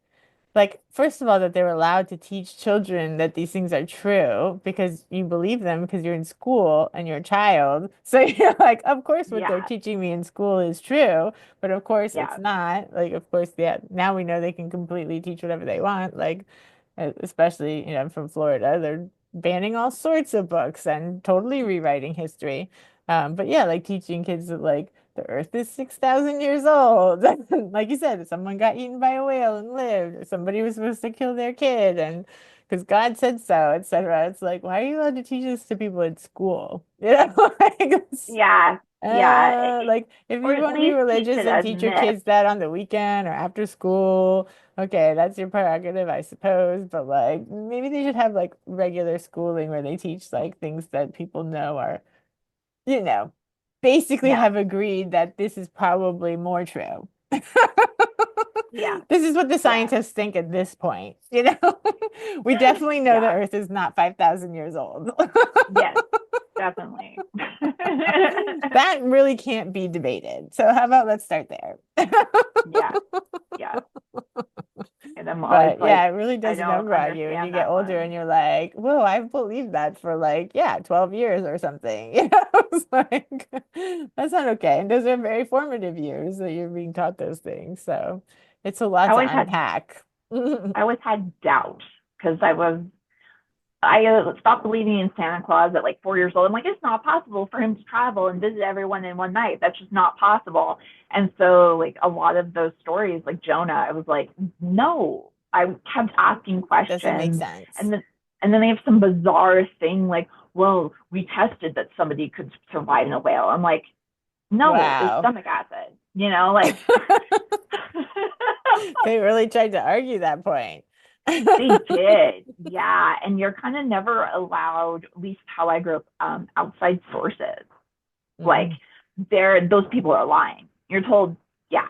first of all that they were allowed to teach children that these things are true because you believe them because you're in school and you're a child. So you're like, of course what they're Yeah. teaching me in school is true, but of course it's Yeah. not. Like of course, yeah, now we know they can completely teach whatever they want. Like especially, I'm from Florida, they're banning all sorts of books and totally rewriting history. But yeah, like teaching kids that like the earth is 6,000 years old. Like you said, someone got eaten by a whale and lived, or somebody was supposed to kill their kid, and because God said so, etc. It's like, why are you allowed to teach this to people in school? Like, Yeah. Yeah. like if Or you at want to be least teach religious it and as teach your myth. kids that on the weekend or after school, okay, that's your prerogative, I suppose. But like, maybe they should have like regular schooling where they teach like things that people know are you know, basically Yeah. have agreed that this is probably more true. Yeah. This is what the Yeah. scientists think at this point. We definitely know the Yeah. Earth is not 5,000 years old. Yes, definitely. That really can't be debated. So how about let's start there? Yeah. Yeah. And I'm always But yeah, like, it really I does a don't number on you when you understand get that older and one. you're like, whoa, I've believed that for like, yeah, 12 years or something. It's like, that's not okay. And those are very formative years that you're being taught those things. So it's a I lot to always had unpack. I always had doubt because I stopped believing in Santa Claus at like 4 years old. I'm like, it's not possible for him to travel and visit everyone in one night. That's just not possible. And so, like, a lot of those stories, like Jonah, I was like, no. I kept asking Doesn't make questions, sense. and then they have some bizarre thing like, well, we tested that somebody could survive in a whale. I'm like, no, it was Wow. stomach acid. Like They really tried to argue that point. they did, yeah. And you're kind of never allowed, at least how I grew up, outside sources. Like Mm. those people are lying. You're told, yeah, Yeah,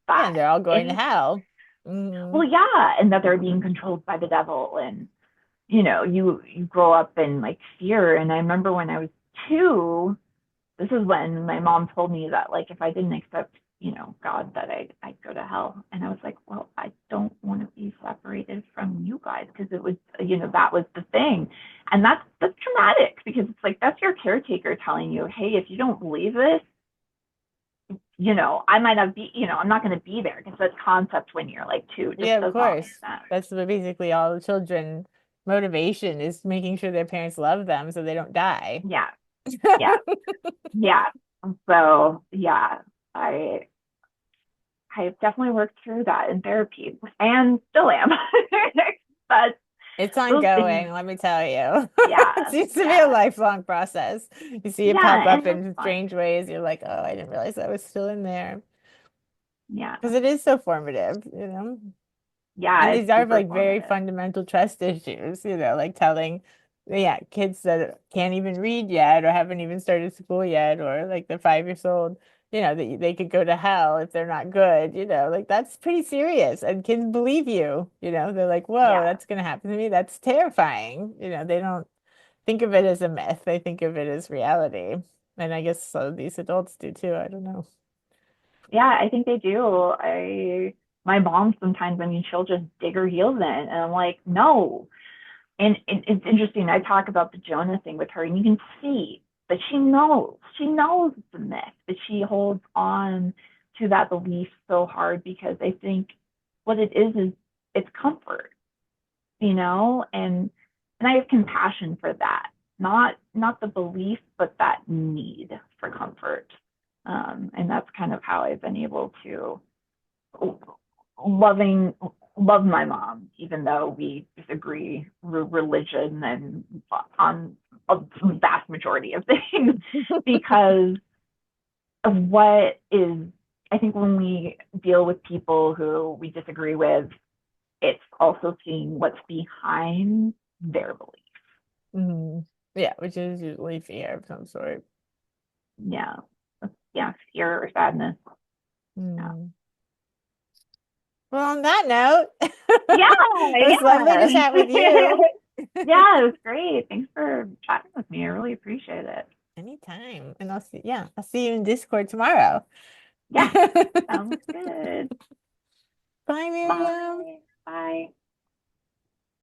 but and they're all going to any hell. well, yeah, and that they're being controlled by the devil, and you grow up in like fear. And I remember when I was 2, this is when my mom told me that like if I didn't accept God, that I'd go to hell. And I was like, well, I don't want to be separated from you guys, because it was that was the thing. And that's traumatic, because it's like that's your caretaker telling you, hey, if you don't believe this, I might not be, I'm not going to be there, because that concept when you're like 2 Yeah, just of does not make course. sense. That's basically all the children motivation is making sure their parents love them so they don't die. Yeah, yeah, yeah. So yeah, I I definitely worked through that in therapy and still am. But It's those things, ongoing, let me tell you. It yeah, seems to be a yeah, lifelong process. You see it pop yeah, up and it's in fun. strange ways. You're like, oh, I didn't realize that was still in there. Yeah, Because it is so formative. yeah, And it's these are super like very formative. fundamental trust issues, like telling, yeah, kids that can't even read yet or haven't even started school yet, or like they're 5 years old, that they could go to hell if they're not good, like that's pretty serious. And kids believe you, they're like, whoa, Yeah, that's gonna happen to me. That's terrifying. They don't think of it as a myth. They think of it as reality. And I guess some of these adults do too. I don't know. yeah, I think they do. My mom sometimes, I mean, she'll just dig her heels in, and I'm like, no. And it's interesting. I talk about the Jonah thing with her, and you can see that she knows it's a myth, but she holds on to that belief so hard, because I think what it is it's comfort, and I have compassion for that. Not the belief, but that need for comfort. And that's kind of how I've been able to loving, love my mom, even though we disagree religion and on a vast majority of things, because of what is, I think when we deal with people who we disagree with, it's also seeing what's behind their belief. Mhm. Yeah, which is usually fear of some sort. Yeah. Yeah. Fear or sadness. Yeah. Mm. Well, on that note, Yeah. it was lovely to chat with you. Yeah. It was great. Thanks for chatting with me. I really appreciate it. Anytime. And I'll see you in Discord tomorrow. Yeah. Sounds good. Bye, Miriam. Bye. Bye.